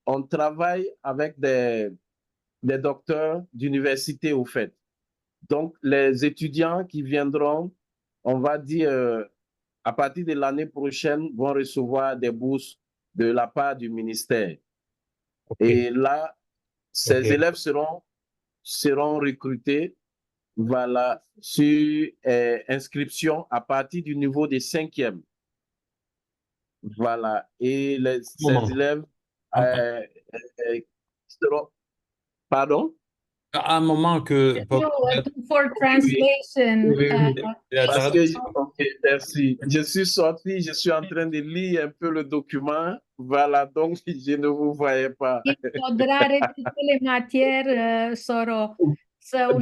on travaille avec des docteurs d'université au fait. Donc, les étudiants qui viendront, on va dire, à partir de l'année prochaine, vont recevoir des bourses de la part du ministère. Okay. Et là, ces élèves seront recrutés, voilà, sur inscription à partir du niveau des 5e. Voilà. Et ces élèves seront... Pardon? À un moment que... For translation. Parce que, ok, merci. Je suis sorti, je suis en train de lire un peu le document. Voilà, donc je ne vous voyais pas. Il faudra répéter les matières, Soro. So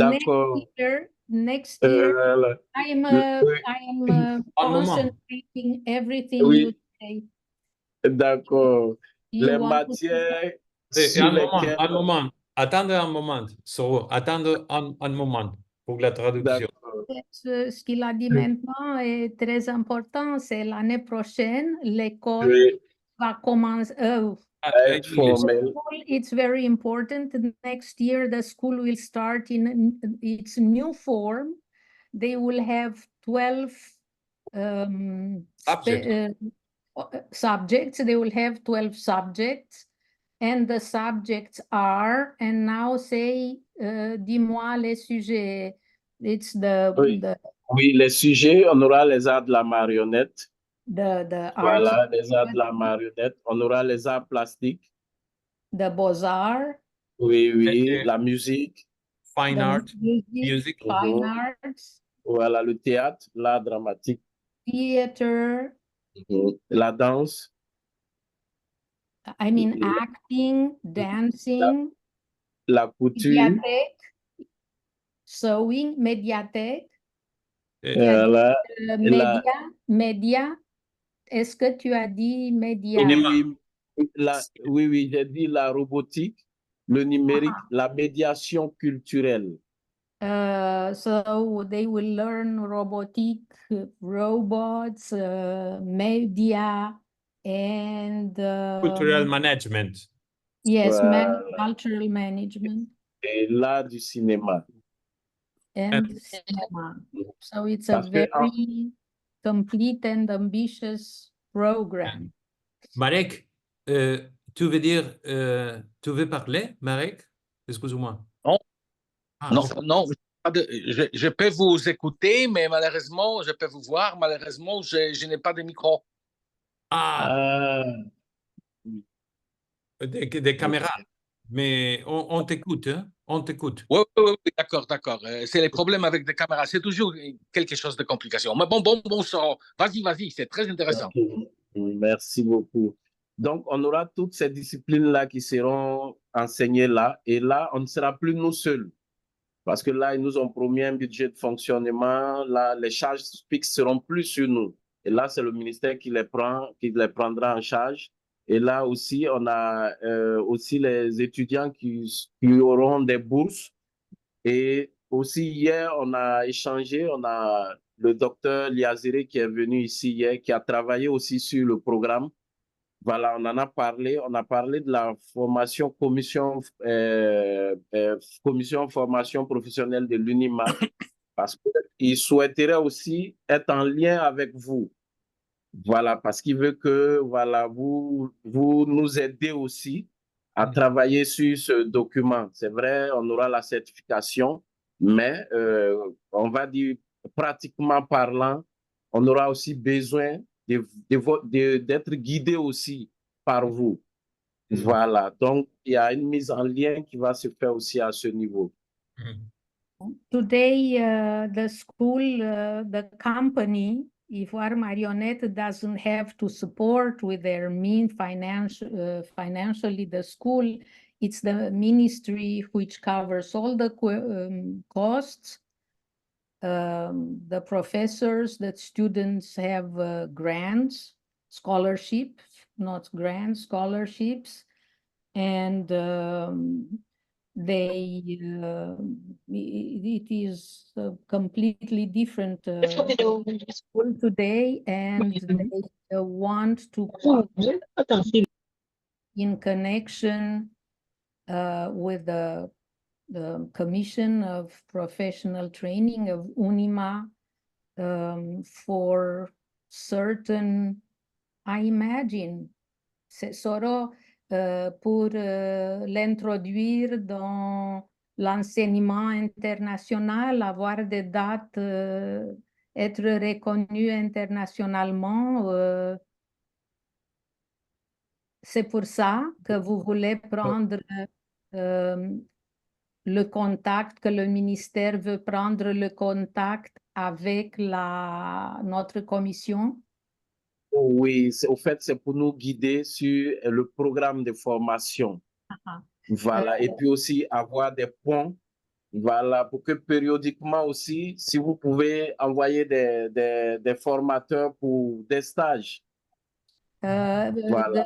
next year, I am concentrating everything you say. D'accord. Les matières sur lesquelles... Un moment. Attendez un moment. Soro, attendez un moment pour la traduction. Ce qu'il a dit maintenant est très important. C'est l'année prochaine, l'école va commencer. It's very important. Next year, the school will start in its new form. They will have 12 subjects. They will have 12 subjects. And the subjects are, and now say, dis-moi les sujets. It's Oui, les sujets, on aura les arts de la marionnette. Voilà, les arts de la marionnette. On aura les arts plastiques. The beaux-arts. Oui, la musique. Fine art. Music. Fine arts. Voilà, le théâtre, l'art dramatique. Theater. La danse. I mean, acting, dancing. La couture. Médiathèque. Sewing, médiathèque. Média. Est-ce que tu as dit média? Oui, j'ai dit la robotique, le numérique, la médiation culturelle. So they will learn robotic, robots, media, and cultural management. Yes, cultural management. Et l'art du cinéma. And cinema. So it's a very complete and ambitious program. Marek, tu veux parler, Marek? Excuse-moi. Non. Non, je peux vous écouter, mais malheureusement, je peux vous voir. Malheureusement, je n'ai pas de micro. Des caméras. Mais on t'écoute, hein? On t'écoute. Oui, d'accord. C'est les problèmes avec des caméras. C'est toujours quelque chose de complication. Mais bon, vas-y, c'est très intéressant. Merci beaucoup. Donc, on aura toutes ces disciplines-là qui seront enseignées là. Et là, on ne sera plus nous seuls. Parce que là, ils nous ont promis un budget de fonctionnement. Là, les charges fixes seront plus sur nous. Et là, c'est le ministère qui les prendra en charge. Et là aussi, on a aussi les étudiants qui auront des bourses. Et aussi, hier, on a échangé, on a le docteur Liazéré qui est venu ici hier, qui a travaillé aussi sur le programme. Voilà, on en a parlé. On a parlé de la formation commission formation professionnelle de l'UNIMA. parce qu'il souhaiterait aussi être en lien avec vous. Voilà, parce qu'il veut que voilà, vous nous aidez aussi à travailler sur ce document. C'est vrai, on aura la certification, mais on va dire pratiquement parlant, on aura aussi besoin d'être guidé aussi par vous. Voilà, donc il y a une mise en lien qui va se faire aussi à ce niveau. Today, the school, the company, Ivoire Marionette doesn't have to support with their financially the school. It's the ministry which covers all the costs. The professors, the students have grants, scholarships, not grants, scholarships, and it is a completely different school today, and they want to put in connection with the Commission of Professional Training of UNIMA for certain, I imagine, Soro pour l'introduire dans l'enseignement international, avoir des dates, être reconnu internationalement. C'est pour ça que vous voulez prendre le contact, que le ministère veut prendre le contact avec notre commission? Oui, au fait, c'est pour nous guider sur le programme de formation. Voilà, et puis aussi avoir des ponts, voilà, pour que périodiquement aussi, si vous pouvez envoyer des formateurs pour des stages. Voilà.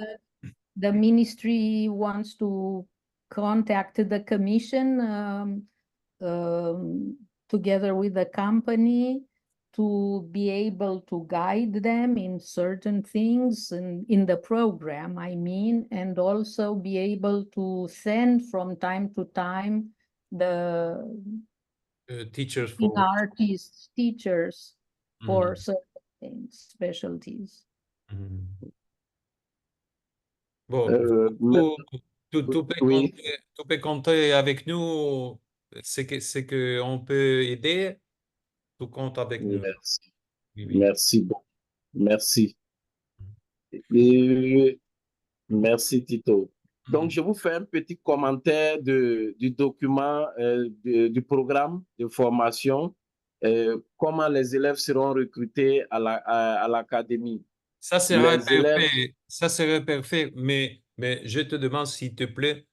The ministry wants to contact the commission together with the company to be able to guide them in certain things and in the program, I mean, and also be able to send from time to time the teachers for certain things, specialties. Bon, tu peux compter avec nous, c'est que on peut aider, tu comptes avec nous. Merci. Oui. Merci beaucoup. Merci. Merci Tito. Donc, je vous fais un petit commentaire du document, du programme de formation, comment les élèves seront recrutés à l'académie. Ça serait parfait, mais je te demande, s'il te plaît,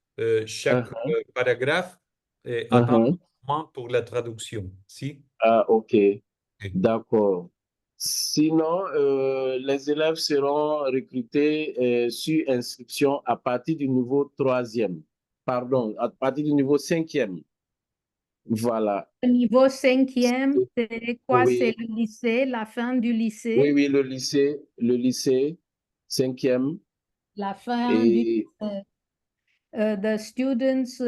chaque paragraphe attend un moment pour la traduction. Si? Ah, ok. D'accord. Sinon, les élèves seront recrutés sur inscription à partir du niveau 3e. Pardon, à partir du niveau 5e. Voilà. Le niveau 5e, c'est quoi? Oui. C'est le lycée, la fin du lycée? Oui, le lycée, 5e. La fin du lycée. The students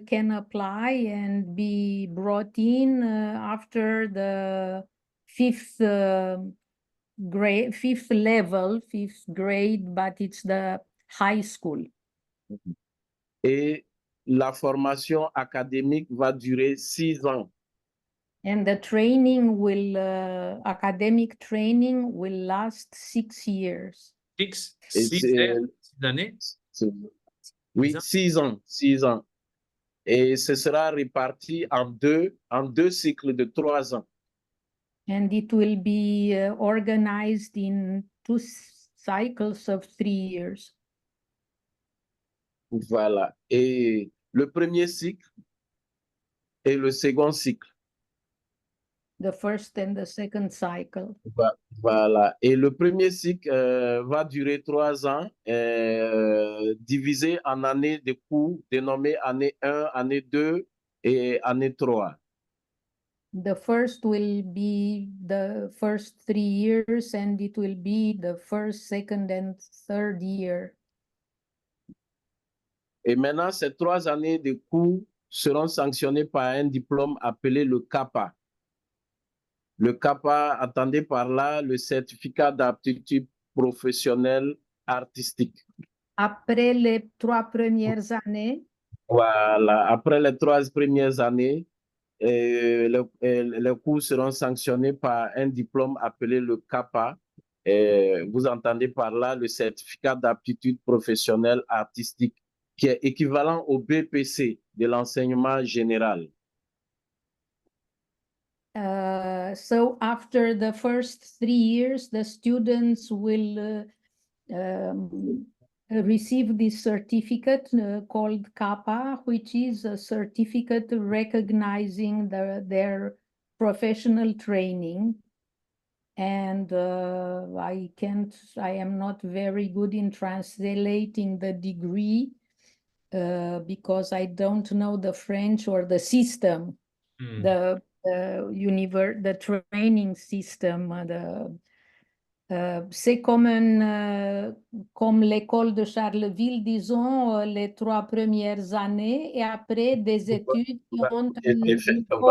can apply and be brought in after the fifth grade, but it's the high school. Et la formation académique va durer 6 ans. And the training academic training will last 6 years. 6 années? Oui, 6 ans, 6 ans. Et ce sera réparti en deux cycles de 3 ans. And it will be organized in 2 cycles of 3 years. Voilà. Et le premier cycle et le second cycle. The first and the second cycle. Voilà. Et le premier cycle va durer 3 ans, divisé en années de cours, dénommées année 1, année 2 et année 3. The first will be the first 3 years, and it will be the first, second, and third year. Et maintenant, ces 3 années de cours seront sanctionnées par un diplôme appelé le CAPA. Le CAPA, attendez par là le certificat d'aptitude professionnelle artistique. Après les 3 premières années, Voilà, après les 3 premières années, les cours seront sanctionnés par un diplôme appelé le CAPA. Vous entendez par là le certificat d'aptitude professionnelle artistique, qui est équivalent au BPC de l'enseignement général. so after the first 3 years, the students will receive this certificate called CAPA, which is a certificate recognizing their professional training. And I am not very good in translating the degree because I don't know the French or the system, the training system, c'est comme l'école de Charleville, disons, les 3 premières années et après des études qui ont un niveau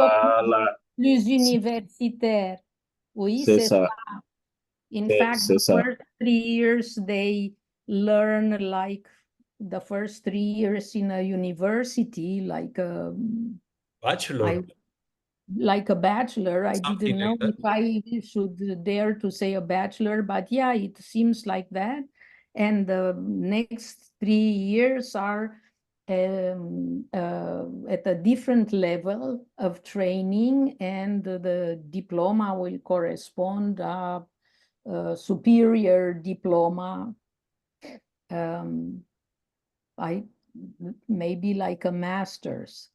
plus universitaire. Oui, c'est ça. In fact, the first 3 years, they learn like the first 3 years in a university, like a Bachelor. Like a bachelor. I Something didn't know like if I should dare to say a bachelor, but yeah, it seems like that. And the next 3 years are at a different level of training, and the diploma will correspond a superior diploma. Maybe like a master's.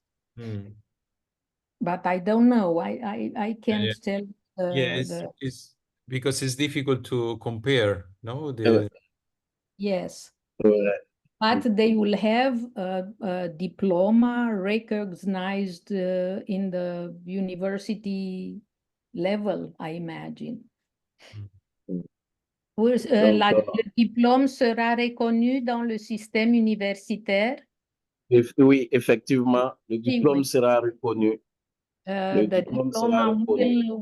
But I don't know. I can't tell. It's because it's difficult to compare, no? Yes. But they will have a diploma recognized in the university level, I imagine. Le diplôme sera reconnu dans le système universitaire. Oui, effectivement, le diplôme sera reconnu. The diploma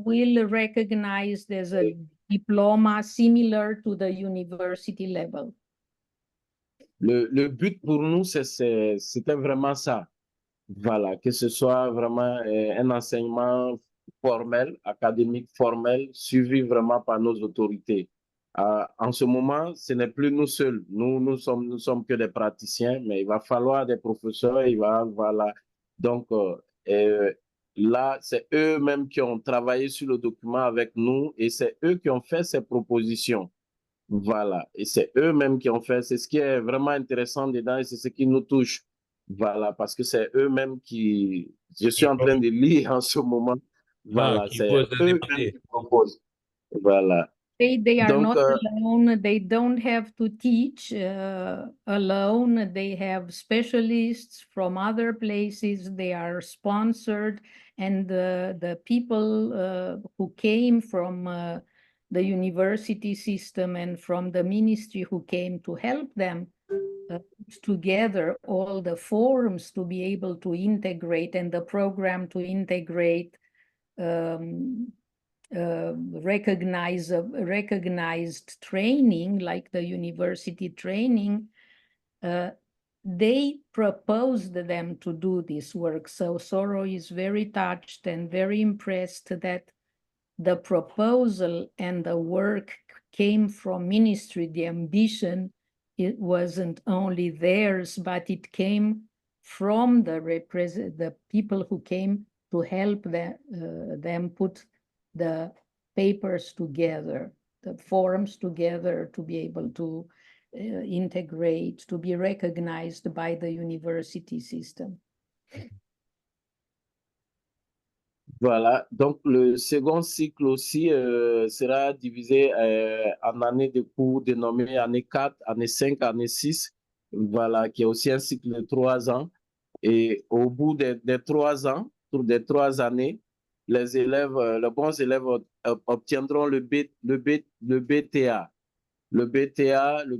will recognize there's a diploma similar to the university level. Le but pour nous, c'était vraiment ça. Voilà, que ce soit vraiment un enseignement formel, académique formel, suivi vraiment par nos autorités. En ce moment, ce n'est plus nous seuls. Nous sommes que des praticiens, mais il va falloir des professeurs. Voilà. Donc, là, c'est eux-mêmes qui ont travaillé sur le document avec nous et c'est eux qui ont fait ces propositions. Voilà. Et c'est eux-mêmes qui ont fait. C'est ce qui est vraiment intéressant dedans et c'est ce qui nous touche. Voilà. Parce que c'est eux-mêmes qui... Je suis en train de lire en ce moment. Voilà. C'est eux-mêmes qui proposent. Voilà. They are not alone. They don't have to teach alone. They have specialists from other places. They are sponsored. And the people who came from the university system and from the ministry who came to help them together all the forums to be able to integrate and the program to integrate recognized training like the university training. They proposed them to do this work. So Soro is very touched and very impressed that the proposal and the work came from ministry. The ambition, it wasn't only theirs, but it came from the people who came to help them put the papers together, the forums together to be able to integrate, to be recognized by the university system. Voilà, donc le second cycle aussi sera divisé en années de cours dénommées année 4, année 5, année 6, voilà, qui est aussi un cycle de 3 ans. Et au bout des 3 ans, pour des 3 années, les élèves, les bons élèves obtiendront le BTA. Le BTA,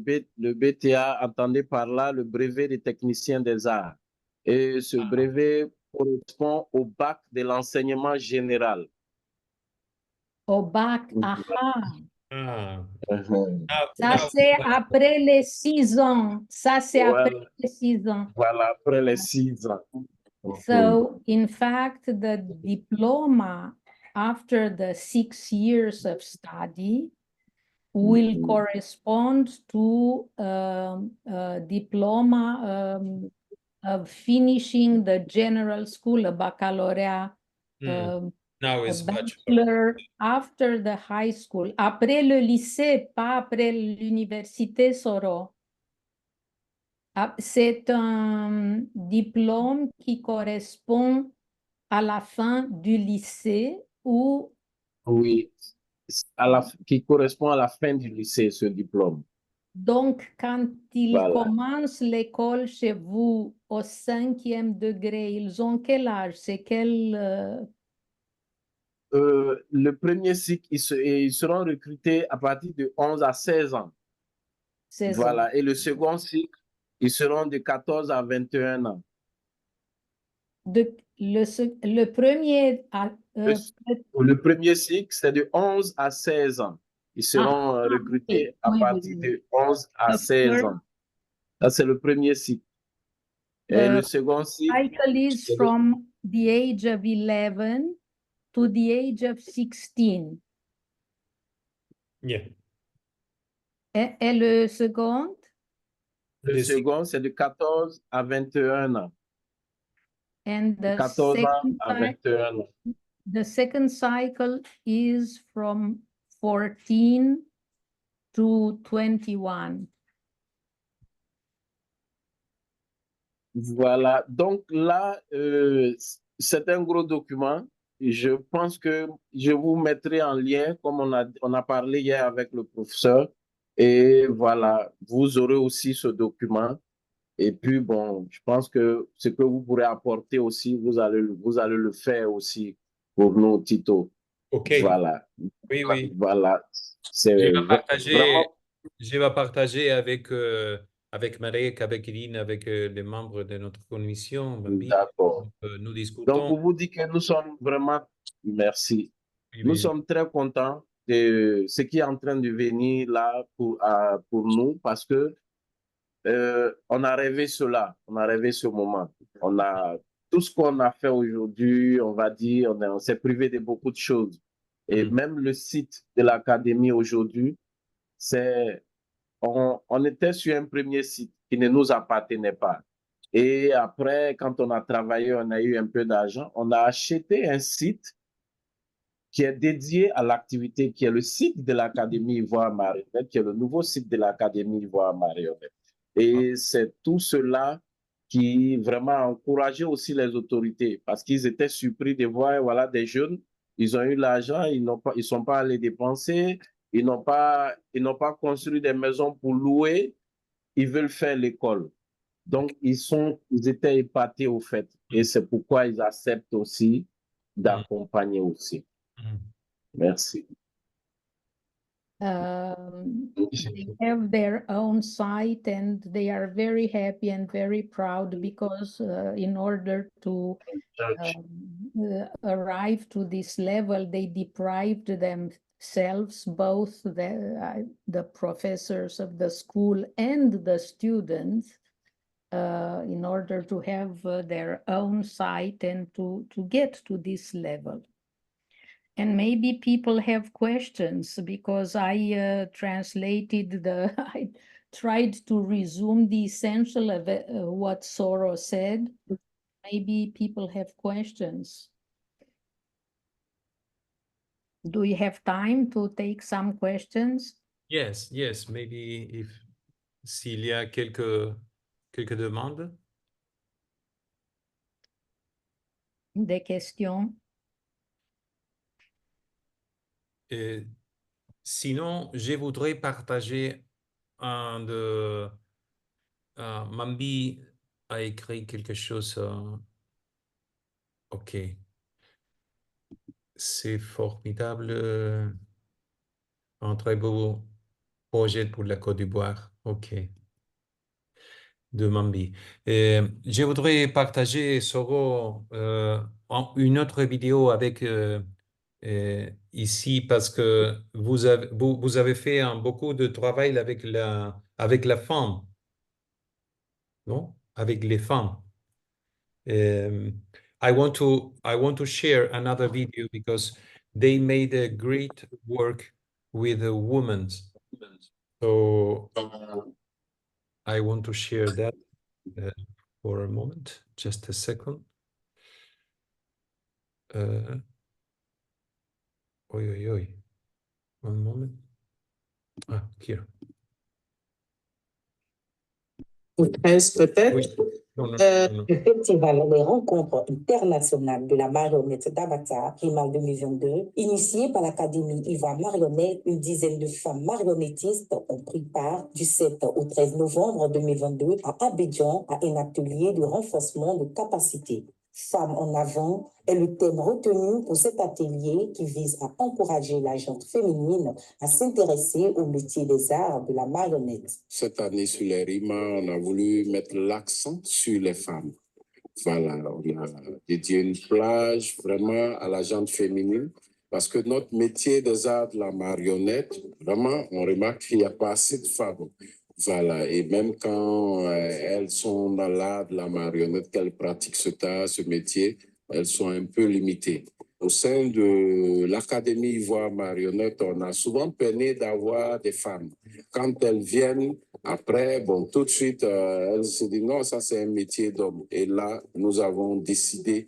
entendez par là le brevet des techniciens des arts. Et ce brevet correspond au bac de l'enseignement général. Au bac, Mhm. Ah, Mhm. Ça, now, c'est après les 6 ans. Ça, c'est après Voilà, les 6 ans. voilà, après les 6 ans. Mhm. So, in fact, the diploma after the 6 years of study will Mhm. correspond to a diploma of finishing the general school, a baccalaureate, now a it's bachelor. bachelor after the high school. Après le lycée, pas après l'université, Soro. C'est un diplôme qui correspond à la fin du lycée ou Oui, qui correspond à la fin du lycée, ce diplôme. donc quand ils Voilà. commencent l'école chez vous au 5e degré, ils ont quel âge? C'est quel Le premier cycle, ils seront recrutés à partir de 11 à 16 ans. 16 ans? Voilà. Et le second cycle, ils seront de 14 à 21 ans. Le premier Le premier cycle, c'est de 11 à 16 ans. Ils seront recrutés à oui, partir oui. de 11 à The 16 first ans. Ça, c'est le premier cycle. Et le second cycle, cycle is from the age of 11 to the age of 16. Yeah. Et le second? le second, c'est de 14 à 21 ans. And the 14 ans à 21 ans. The second cycle is from 14 to 21. Voilà. Donc là, c'est un gros document. Je pense que je vous mettrai en lien, comme on a parlé hier avec le professeur. Et voilà, vous aurez aussi ce document. Et puis, bon, je pense que ce que vous pourrez apporter aussi, vous allez le faire aussi pour nous, Tito. OK. Voilà. Oui, oui. Voilà. C'est Je vais partager, vraiment... je vais partager avec, avec Marek, avec Lynn, avec les membres de notre commission. Bambi. D'accord. Nous Donc, discutons. pour vous dire que nous sommes vraiment... Merci. Oui, Nous oui. sommes très contents de ce qui est en train de venir là pour nous parce que on a rêvé cela, on a rêvé ce moment. On a tout ce qu'on a fait aujourd'hui, on va dire, on s'est privé de beaucoup de choses. Et même le site de l'académie aujourd'hui, on était sur un premier site qui ne nous appartenait pas. Et après, quand on a travaillé, on a eu un peu d'argent, on a acheté un site qui est dédié à l'activité, qui est le site de l'Académie Ivoire Marionnette, qui est le nouveau site de l'Académie Ivoire Marionnette. Et c'est tout cela qui vraiment a encouragé aussi les autorités, parce qu'ils étaient surpris de voir voilà, des jeunes, ils ont eu l'argent, ils ne sont pas allés dépenser, ils n'ont pas construit des maisons pour louer, ils veulent faire l'école. Donc, ils étaient épatés au fait. Et c'est pourquoi ils acceptent aussi d'accompagner aussi. Merci. They have their own site and they are very happy and very proud because in order to arrive to this level, they deprived themselves, both the professors of the school and the students, in order to have their own site and to get to this level. And maybe people have questions because I translated I tried to resume the essential of what Soro said. Maybe people have questions. Do you have time to take some questions? Yes, yes, maybe s'il y a quelques demandes. Des questions? Sinon, je voudrais partager Mambi a écrit quelque chose. OK. C'est formidable. Un très beau projet pour la Côte d'Ivoire. OK. De Mambi. Je voudrais partager, Soro, une autre vidéo avec ici parce que vous avez fait beaucoup de travail avec la femme, non? Avec les femmes. I want to share another video because they made a great work with the women. So I want to share that for a moment. Just a second. One moment. Here. Ou 13 peut-être. Oui. Non. Le festival des rencontres internationales de la marionnette d'Avatar, Rimal 2022, initié par l'Académie Ivoire Marionnette, une dizaine de femmes marionnettistes ont pris part du 7 au 13 novembre 2022 à Abidjan à un atelier de renforcement de capacités. Femmes en avant est le thème retenu pour cet atelier qui vise à encourager la gente féminine à s'intéresser au métier des arts de la marionnette. Cette année, sur les RIMA, on a voulu mettre l'accent sur les femmes. Voilà, on a dédié une plage vraiment à la gente féminine parce que notre métier des arts de la marionnette, vraiment, on remarque qu'il n'y a pas assez de femmes. Voilà, et même quand elles sont dans l'art de la marionnette, qu'elles pratiquent ce métier, elles sont un peu limitées. Au sein de l'Académie Ivoire Marionnette, on a souvent peiné d'avoir des femmes. Quand elles viennent, après, bon, tout de suite, elles se disent non, ça c'est un métier d'homme. Et là, nous avons décidé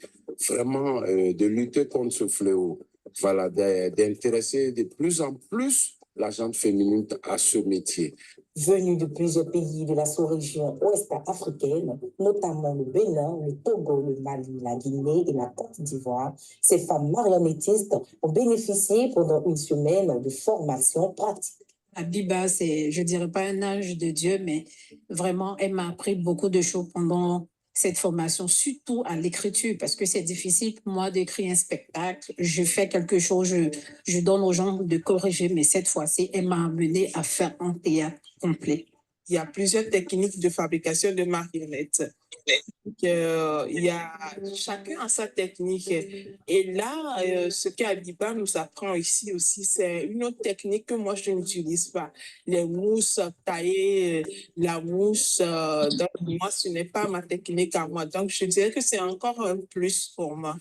vraiment de lutter contre ce fléau. Voilà, d'intéresser de plus en plus la gente féminine à ce métier. Venus de plusieurs pays de la sous-région ouest africaine, notamment le Bénin, le Togo, le Mali, la Guinée et la Côte d'Ivoire, ces femmes marionnettistes ont bénéficié pendant une semaine de formation pratique. Abiba, c'est, je dirais pas un ange de Dieu, mais vraiment, elle m'a appris beaucoup de choses pendant cette formation, surtout à l'écriture, parce que c'est difficile pour moi d'écrire un spectacle. Je fais quelque chose, je donne aux gens de corriger, mais cette fois-ci, elle m'a amené à faire un théâtre complet. Il y a plusieurs techniques de fabrication de marionnettes. Il y a chacun a sa technique. Et là, ce qu'Abiba nous apprend ici aussi, c'est une autre technique que moi, je n'utilise pas. Les mousses taillées, la mousse, donc moi, ce n'est pas ma technique à moi. Donc, je dirais que c'est encore un plus pour moi.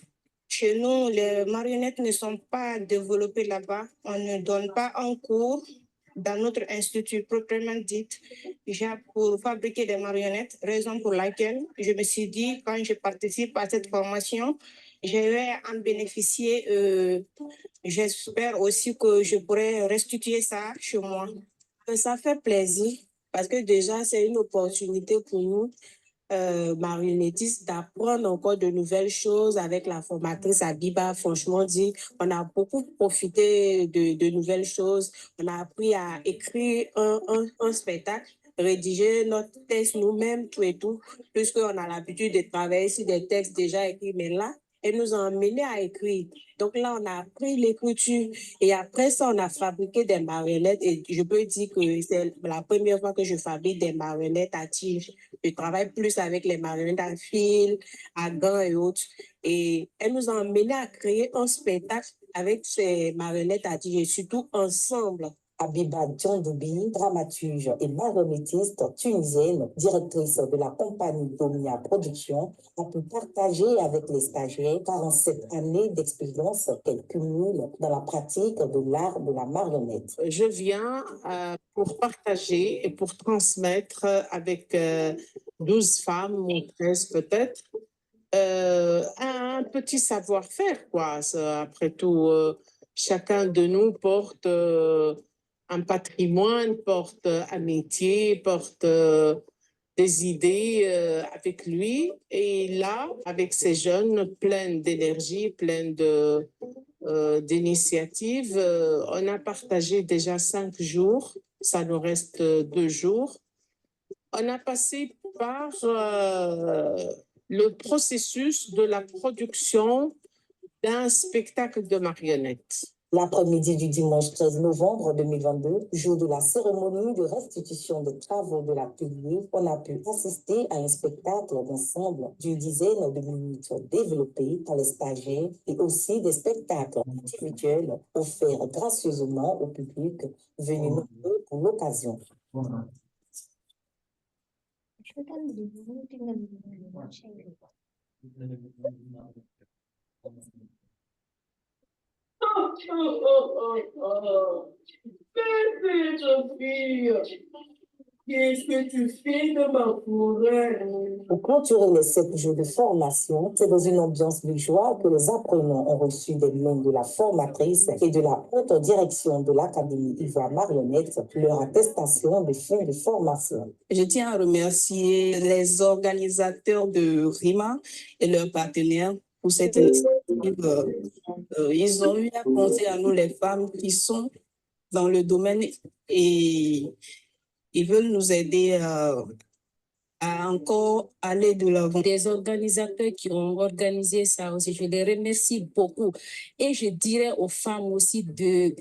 Chez nous, les marionnettes ne sont pas développées là-bas. On ne donne pas un cours dans notre institut proprement dit, pour fabriquer des marionnettes, raison pour laquelle je me suis dit, quand je participe à cette formation, je vais en bénéficier. J'espère aussi que je pourrai restituer ça chez moi. Ça fait plaisir parce que déjà, c'est une opportunité pour nous, marionnettistes, d'apprendre encore de nouvelles choses avec la formatrice Abiba. Franchement dit, on a beaucoup profité de nouvelles choses. On a appris à écrire un spectacle, rédiger notre texte nous-mêmes, tout et tout, puisqu'on a l'habitude de travailler sur des textes déjà écrits. Mais là, elle nous a emmenés à écrire. Donc là, on a appris l'écriture et après ça, on a fabriqué des marionnettes et je peux dire que c'est la première fois que je fabrique des marionnettes à tige. Je travaille plus avec les marionnettes à fil, à gants et autres. Et elle nous a emmenés à créer un spectacle avec ces marionnettes à tige et surtout ensemble. Abiba Djandoubi, dramaturge et marionnettiste tunisienne, directrice de la compagnie Domia Productions, a pu partager avec les stagiaires 47 années d'expérience qu'elle cumule dans la pratique de l'art de la marionnette. Je viens pour partager et pour transmettre avec 12 femmes ou 13 peut-être, un petit savoir-faire, quoi. Après tout, chacun de nous porte un patrimoine, porte un métier, porte des idées avec lui. Et là, avec ces jeunes pleins d'énergie, pleins d'initiatives, on a partagé déjà 5 jours. Ça nous reste 2 jours. On a passé par le processus de la production d'un spectacle de marionnettes. L'après-midi du dimanche 13 novembre 2022, jour de la cérémonie de restitution des travaux de l'atelier, on a pu assister à un spectacle d'ensemble d'une dizaine de minutes développé par les stagiaires et aussi des spectacles individuels offerts gracieusement au public venu nombreux pour l'occasion. Qu'est-ce que tu fais de ma forêt? Pour clôturer les 7 jours de formation, c'est dans une ambiance de joie que les apprenants ont reçu des mains de la formatrice et de la haute direction de l'Académie Ivoire Marionnette leur attestation de fin de formation. Je tiens à remercier les organisateurs de RIMA et leurs partenaires pour cette initiative. Ils ont eu à penser à nous, les femmes qui sont dans le domaine, et ils veulent nous aider à encore aller de l'avant. Des organisateurs qui ont organisé ça aussi, je les remercie beaucoup. Et je dirais aux femmes aussi de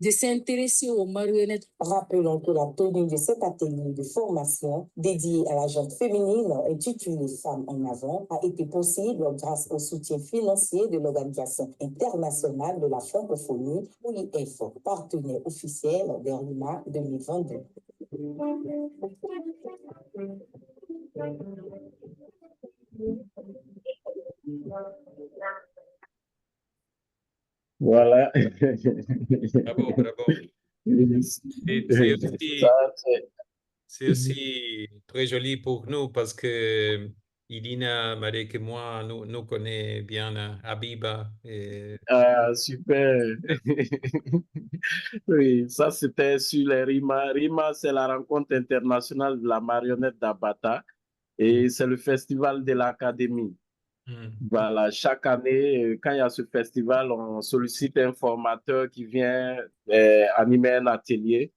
s'intéresser aux marionnettes. Rappelons que la tenue de cet atelier de formation dédié à la gente féminine intitulé Femmes en avant a été possible grâce au soutien financier de l'Organisation internationale de la francophonie, OIF, partenaire officiel des RIMA 2022. Voilà. Bravo, bravo. C'est aussi très joli pour nous parce que Idina, Marek et moi, nous connaissons bien Habiba. Ah, super. Oui, ça c'était sur les RIMA. RIMA, c'est la rencontre internationale de la marionnette d'Abata et c'est le festival de l'Académie. Voilà, chaque année, quand il y a ce festival, on sollicite un formateur qui vient animer un atelier.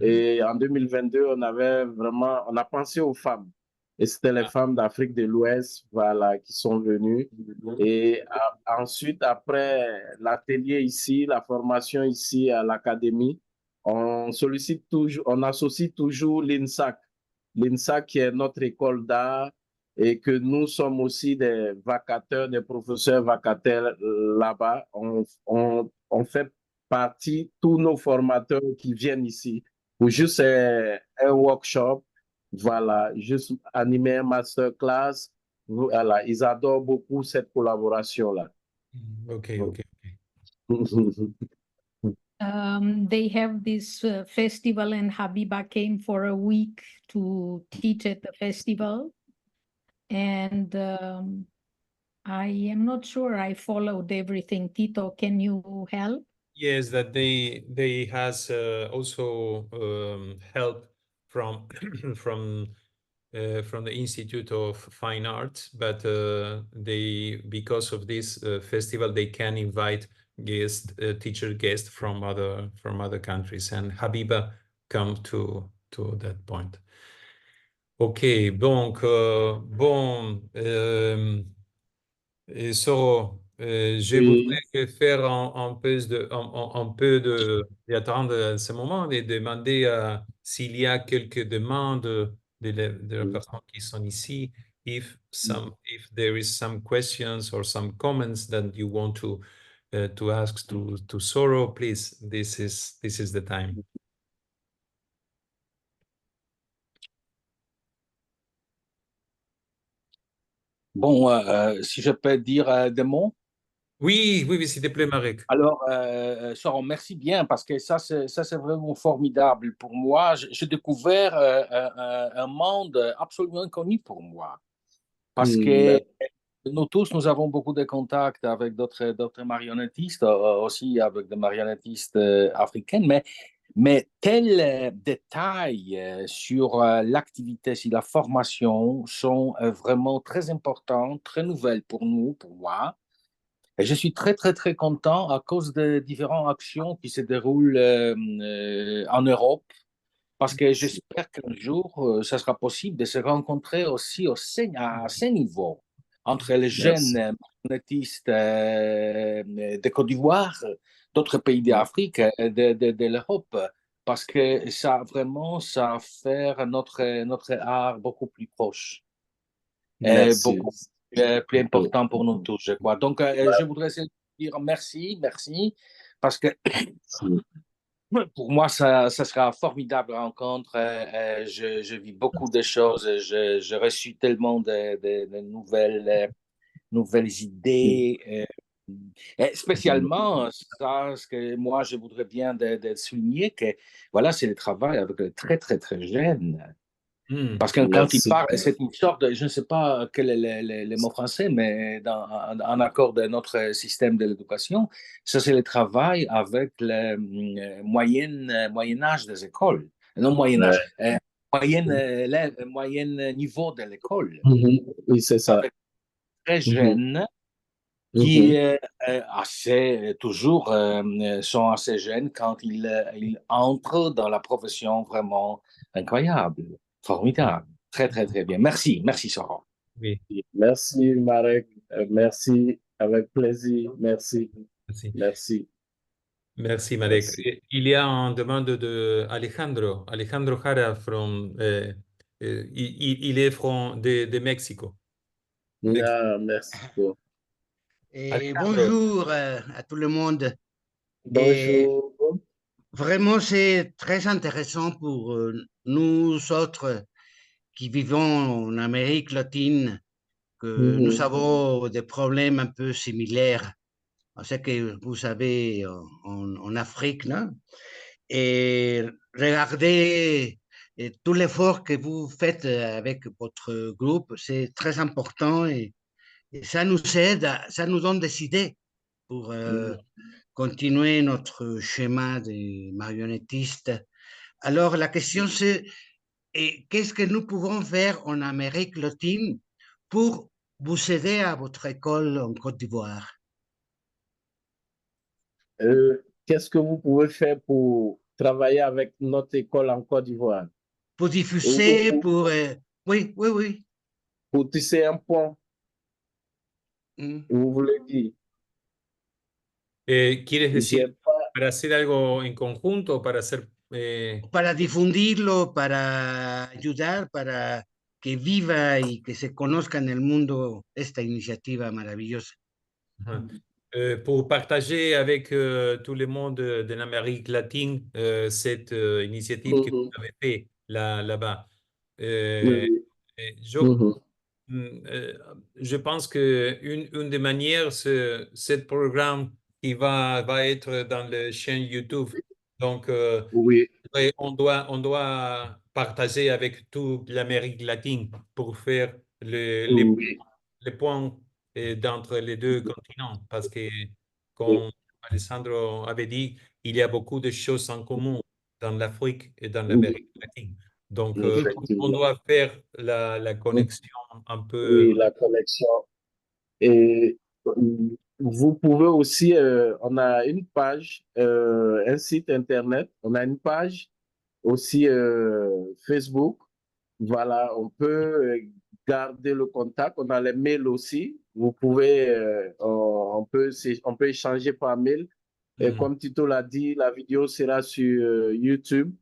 Et en 2022, on a pensé aux femmes. Et c'était les femmes d'Afrique de l'Ouest, voilà, qui sont venues. Et ensuite, après l'atelier ici, la formation ici à l'Académie, on associe toujours l'INSAC. L'INSAC qui est notre école d'art et que nous sommes aussi des vacataires, des professeurs vacataires là-bas. On fait partie, tous nos formateurs qui viennent ici, ou juste un workshop, voilà, juste animer un masterclass. Voilà, ils adorent beaucoup cette collaboration-là. Ok. They have this festival and Habiba came for a week to teach at the festival. And I am not sure I followed everything. Tito, can you help? Yes, that they has also help from from the Institute of Fine Arts, but because of this festival, they can invite teacher guests from other countries, and Habiba come to that point. Ok, donc Soro, je voudrais faire un peu d'attendre ce moment et demander s'il y a quelques demandes de la personnes qui sont ici. If there is some questions or some comments that you want to ask to Soro, please, this is the time. Bon, si je peux dire des mots. Oui, s'il te plaît, Marek. Alors, Soro, merci bien, parce que ça, c'est vraiment formidable pour moi. J'ai découvert un monde absolument inconnu pour moi. Parce que nous tous, nous avons beaucoup de contacts avec d'autres marionnettistes, aussi avec des marionnettistes africaines, mais tel détail sur l'activité, sur la formation sont vraiment très importants, très nouvelles pour nous, pour moi. Et je suis très, très, très content à cause des différentes actions qui se déroulent en Europe, parce que j'espère qu'un jour, ça sera possible de se rencontrer aussi à ce niveau, entre les jeunes marionnettistes de Côte d'Ivoire, d'autres pays d'Afrique, de l'Europe, parce que ça vraiment, ça fait notre art beaucoup plus proche, Merci. beaucoup plus important pour nous tous, je crois. Donc, je voudrais dire merci, parce que pour moi, ça sera une formidable rencontre. Je vis beaucoup de choses. Je reçois tellement de nouvelles idées. Spécialement, ça, ce que moi, je voudrais bien de souligner, que voilà, c'est le travail avec les très, très, très jeunes. Parce que quand il parle, c'est une sorte de, je ne sais pas quel est le mot français, mais en accord de notre système de l'éducation, ça c'est le travail avec le moyen âge des écoles. Non moyen âge, moyen niveau de l'école. Oui, c'est ça. Avec très jeunes qui toujours sont assez jeunes quand ils entrent dans la profession vraiment incroyable. Formidable. Très, très, très bien. Merci, Soro. Oui. Merci, Marek. Merci, avec plaisir. Merci. Merci. Merci. Merci, Marek. Merci. Il y a une demande de Alejandro Jara il est de Mexico. Merci beaucoup. Et bonjour à tout le monde. Bonjour. Vraiment, c'est très intéressant pour nous autres qui vivons en Amérique latine, que nous avons des problèmes un peu similaires à ce que vous avez en Afrique, non? Et regardez tout l'effort que vous faites avec votre groupe, c'est très important et ça nous aide, ça nous donne des idées pour continuer notre schéma de marionnettiste. Alors, la question c'est, qu'est-ce que nous pouvons faire en Amérique latine pour vous aider à votre école en Côte d'Ivoire? Qu'est-ce que vous pouvez faire pour travailler avec notre école en Côte d'Ivoire? Pour diffuser, pour... oui. Pour tisser un pont. Vous voulez dire? ¿Quieres decir para hacer algo en conjunto, para hacer... Para difundirlo, para ayudar, para que viva y que se conozca en el mundo esta iniciativa maravillosa. Pour partager avec tout le monde de l'Amérique latine cette initiative que vous avez fait là-bas. Je pense qu'une des manières, c'est ce programme qui va être dans la chaîne YouTube. Donc, on doit partager avec toute l'Amérique latine pour faire les points d'entre les deux continents. Parce que, comme Alessandro avait dit, il y a beaucoup de choses en commun dans l'Afrique et dans l'Amérique latine. Donc, on doit faire la connexion un peu. Oui, la connexion. Et vous pouvez aussi, on a une page, un site internet, on a une page aussi Facebook. Voilà, on peut garder le contact. On a les mails aussi. Vous pouvez, on peut échanger par mail. Et comme Tito l'a dit, la vidéo sera sur YouTube.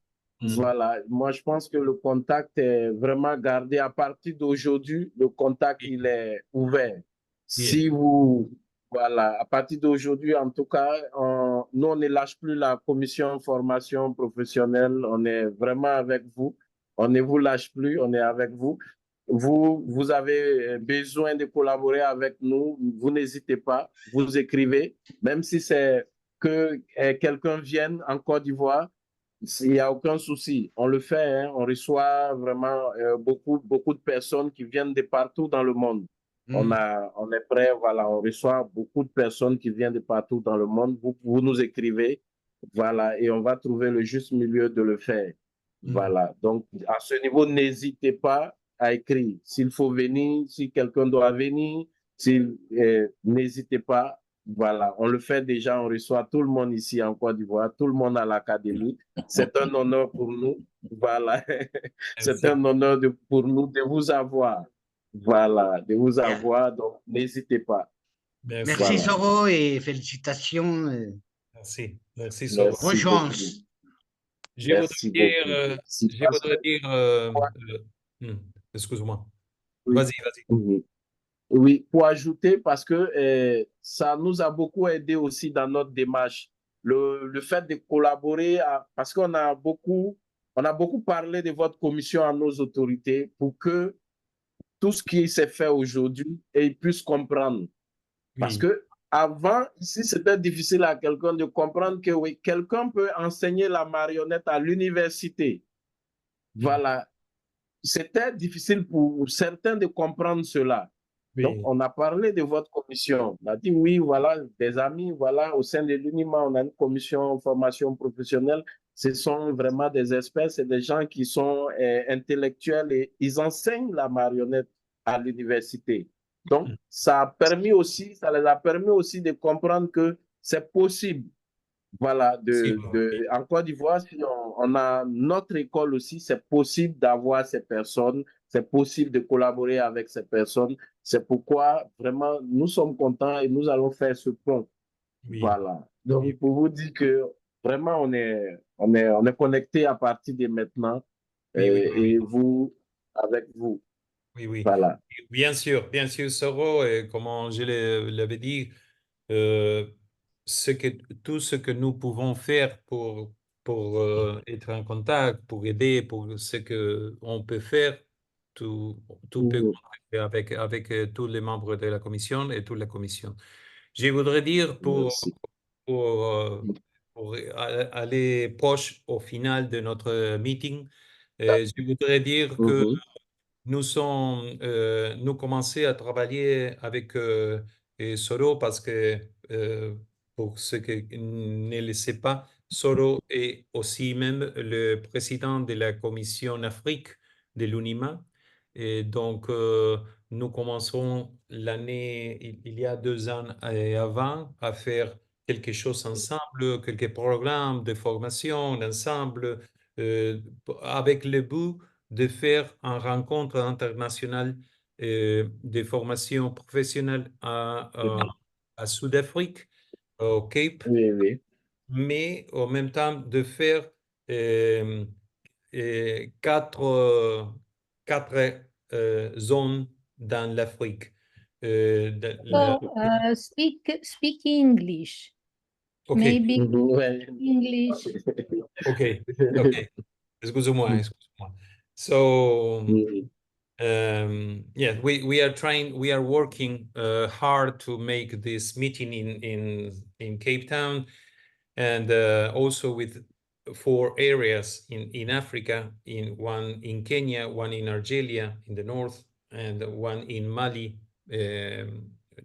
Voilà, moi je pense que le contact est vraiment gardé. À partir d'aujourd'hui, le contact il est ouvert. Si vous, voilà, à partir d'aujourd'hui, en tout cas, nous on ne lâche plus la commission formation professionnelle. On est vraiment avec vous. On ne vous lâche plus, on est avec vous. Vous avez besoin de collaborer avec nous, vous n'hésitez pas, vous écrivez, même si c'est que quelqu'un vienne en Côte d'Ivoire, il n'y a aucun souci. On le fait, hein. On reçoit vraiment beaucoup de personnes qui viennent de partout dans le monde. On est prêt, voilà, on reçoit beaucoup de personnes qui viennent de partout dans le monde. Vous nous écrivez, voilà, et on va trouver le juste milieu de le faire. Voilà, donc à ce niveau, n'hésitez pas à écrire. S'il faut venir, si quelqu'un doit venir, n'hésitez pas. Voilà, on le fait déjà, on reçoit tout le monde ici en Côte d'Ivoire, tout le monde à l'académie. C'est un honneur pour nous. Voilà, c'est un honneur pour nous de vous avoir. Voilà, de vous avoir, donc n'hésitez pas. Merci Soro et félicitations. Merci. Merci, Soro. Bonne chance. Je voudrais dire, excuse-moi. Vas-y. Oui, pour ajouter, parce que ça nous a beaucoup aidé aussi dans notre démarche. Le fait de collaborer, parce qu'on a beaucoup parlé de votre commission à nos autorités pour que tout ce qui s'est fait aujourd'hui, ils puissent comprendre. Parce que avant, ici, c'était difficile à quelqu'un de comprendre que oui, quelqu'un peut enseigner la marionnette à l'université. Voilà. C'était difficile pour certains de comprendre cela. Donc, on a parlé de votre commission. On a dit, oui, voilà, des amis, voilà, au sein de l'UNIMA, on a une commission formation professionnelle. Ce sont vraiment des experts, c'est des gens qui sont intellectuels et ils enseignent la marionnette à l'université. Donc, ça les a permis aussi de comprendre que c'est possible. Voilà, en Côte d'Ivoire, si on a notre école aussi, c'est possible d'avoir ces personnes, c'est possible de collaborer avec ces personnes. C'est pourquoi, vraiment, nous sommes contents et nous allons faire ce pont. Voilà. Donc, pour vous dire que vraiment, on est connecté à partir de maintenant et vous, avec vous. Oui. Voilà. Bien sûr, Soro, et comme je l'avais dit, tout ce que nous pouvons faire pour être en contact, pour aider, pour ce qu'on peut faire, tout peut avec tous les membres de la commission et toute la commission. Je voudrais dire pour aller proche au final de notre meeting, je voudrais dire que nous commençons à travailler avec Soro parce que, pour ceux qui ne le savent pas, Soro est aussi même le président de la Commission Afrique de l'UNIMA. Et donc, nous commençons l'année, il y a 2 ans avant, à faire quelque chose ensemble, quelques programmes de formation ensemble, avec le but de faire une rencontre internationale de formation professionnelle à Sud-Afrique, au Cape, mais en même temps de faire 4 zones dans l'Afrique. Speak English. Okay. Maybe English. Okay. Excuse-moi. So, yeah, we are working hard to make this meeting in Cape Town, and also with 4 areas in Africa, one in Kenya, one in Algeria in the north, and one in Mali,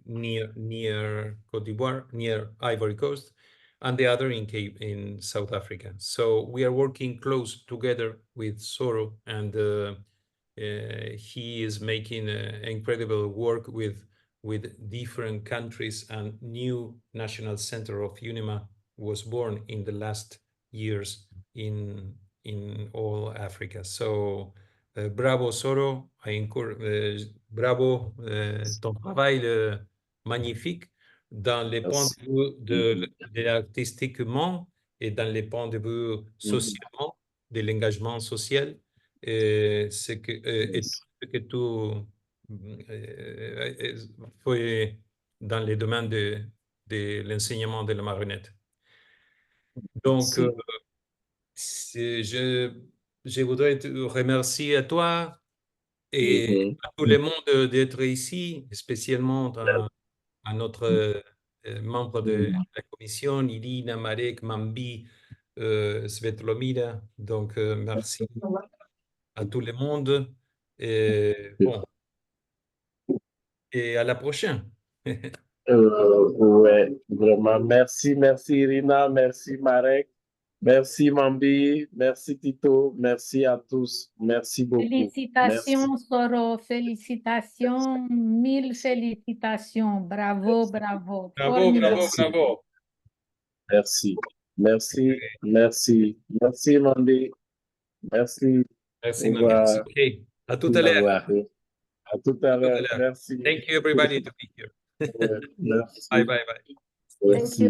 near Côte d'Ivoire, near Ivory Coast, and the other in South Africa. So we are working close together with Soro, and he is making incredible work with different countries, and new national center of UNIMA was born in the last years in all Africa. So bravo Soro, bravo, ton travail magnifique dans les points de vue de l'artistiquement et dans les points de vue socialement, de l'engagement social, et ce que tout fait dans les domaines de l'enseignement de la marionnette. Donc, je voudrais te remercier à toi et à tout le monde d'être ici, spécialement à notre membre de la commission, Irina, Marek, Mambi, Svetlomira. Donc, merci à tout le monde. Et, bon, et à la prochaine. Ouais, vraiment. Merci Irina, merci Marek, merci Mambi, merci Tito, merci à tous. Merci beaucoup. Félicitations, Soro, félicitations, 1000 félicitations. Bravo. Bravo. Merci, Mambi. Merci. Mambi. OK. À tout à l'heure. À tout à l'heure. Merci. Thank you, everybody, to be here. Merci. Bye. Thank you.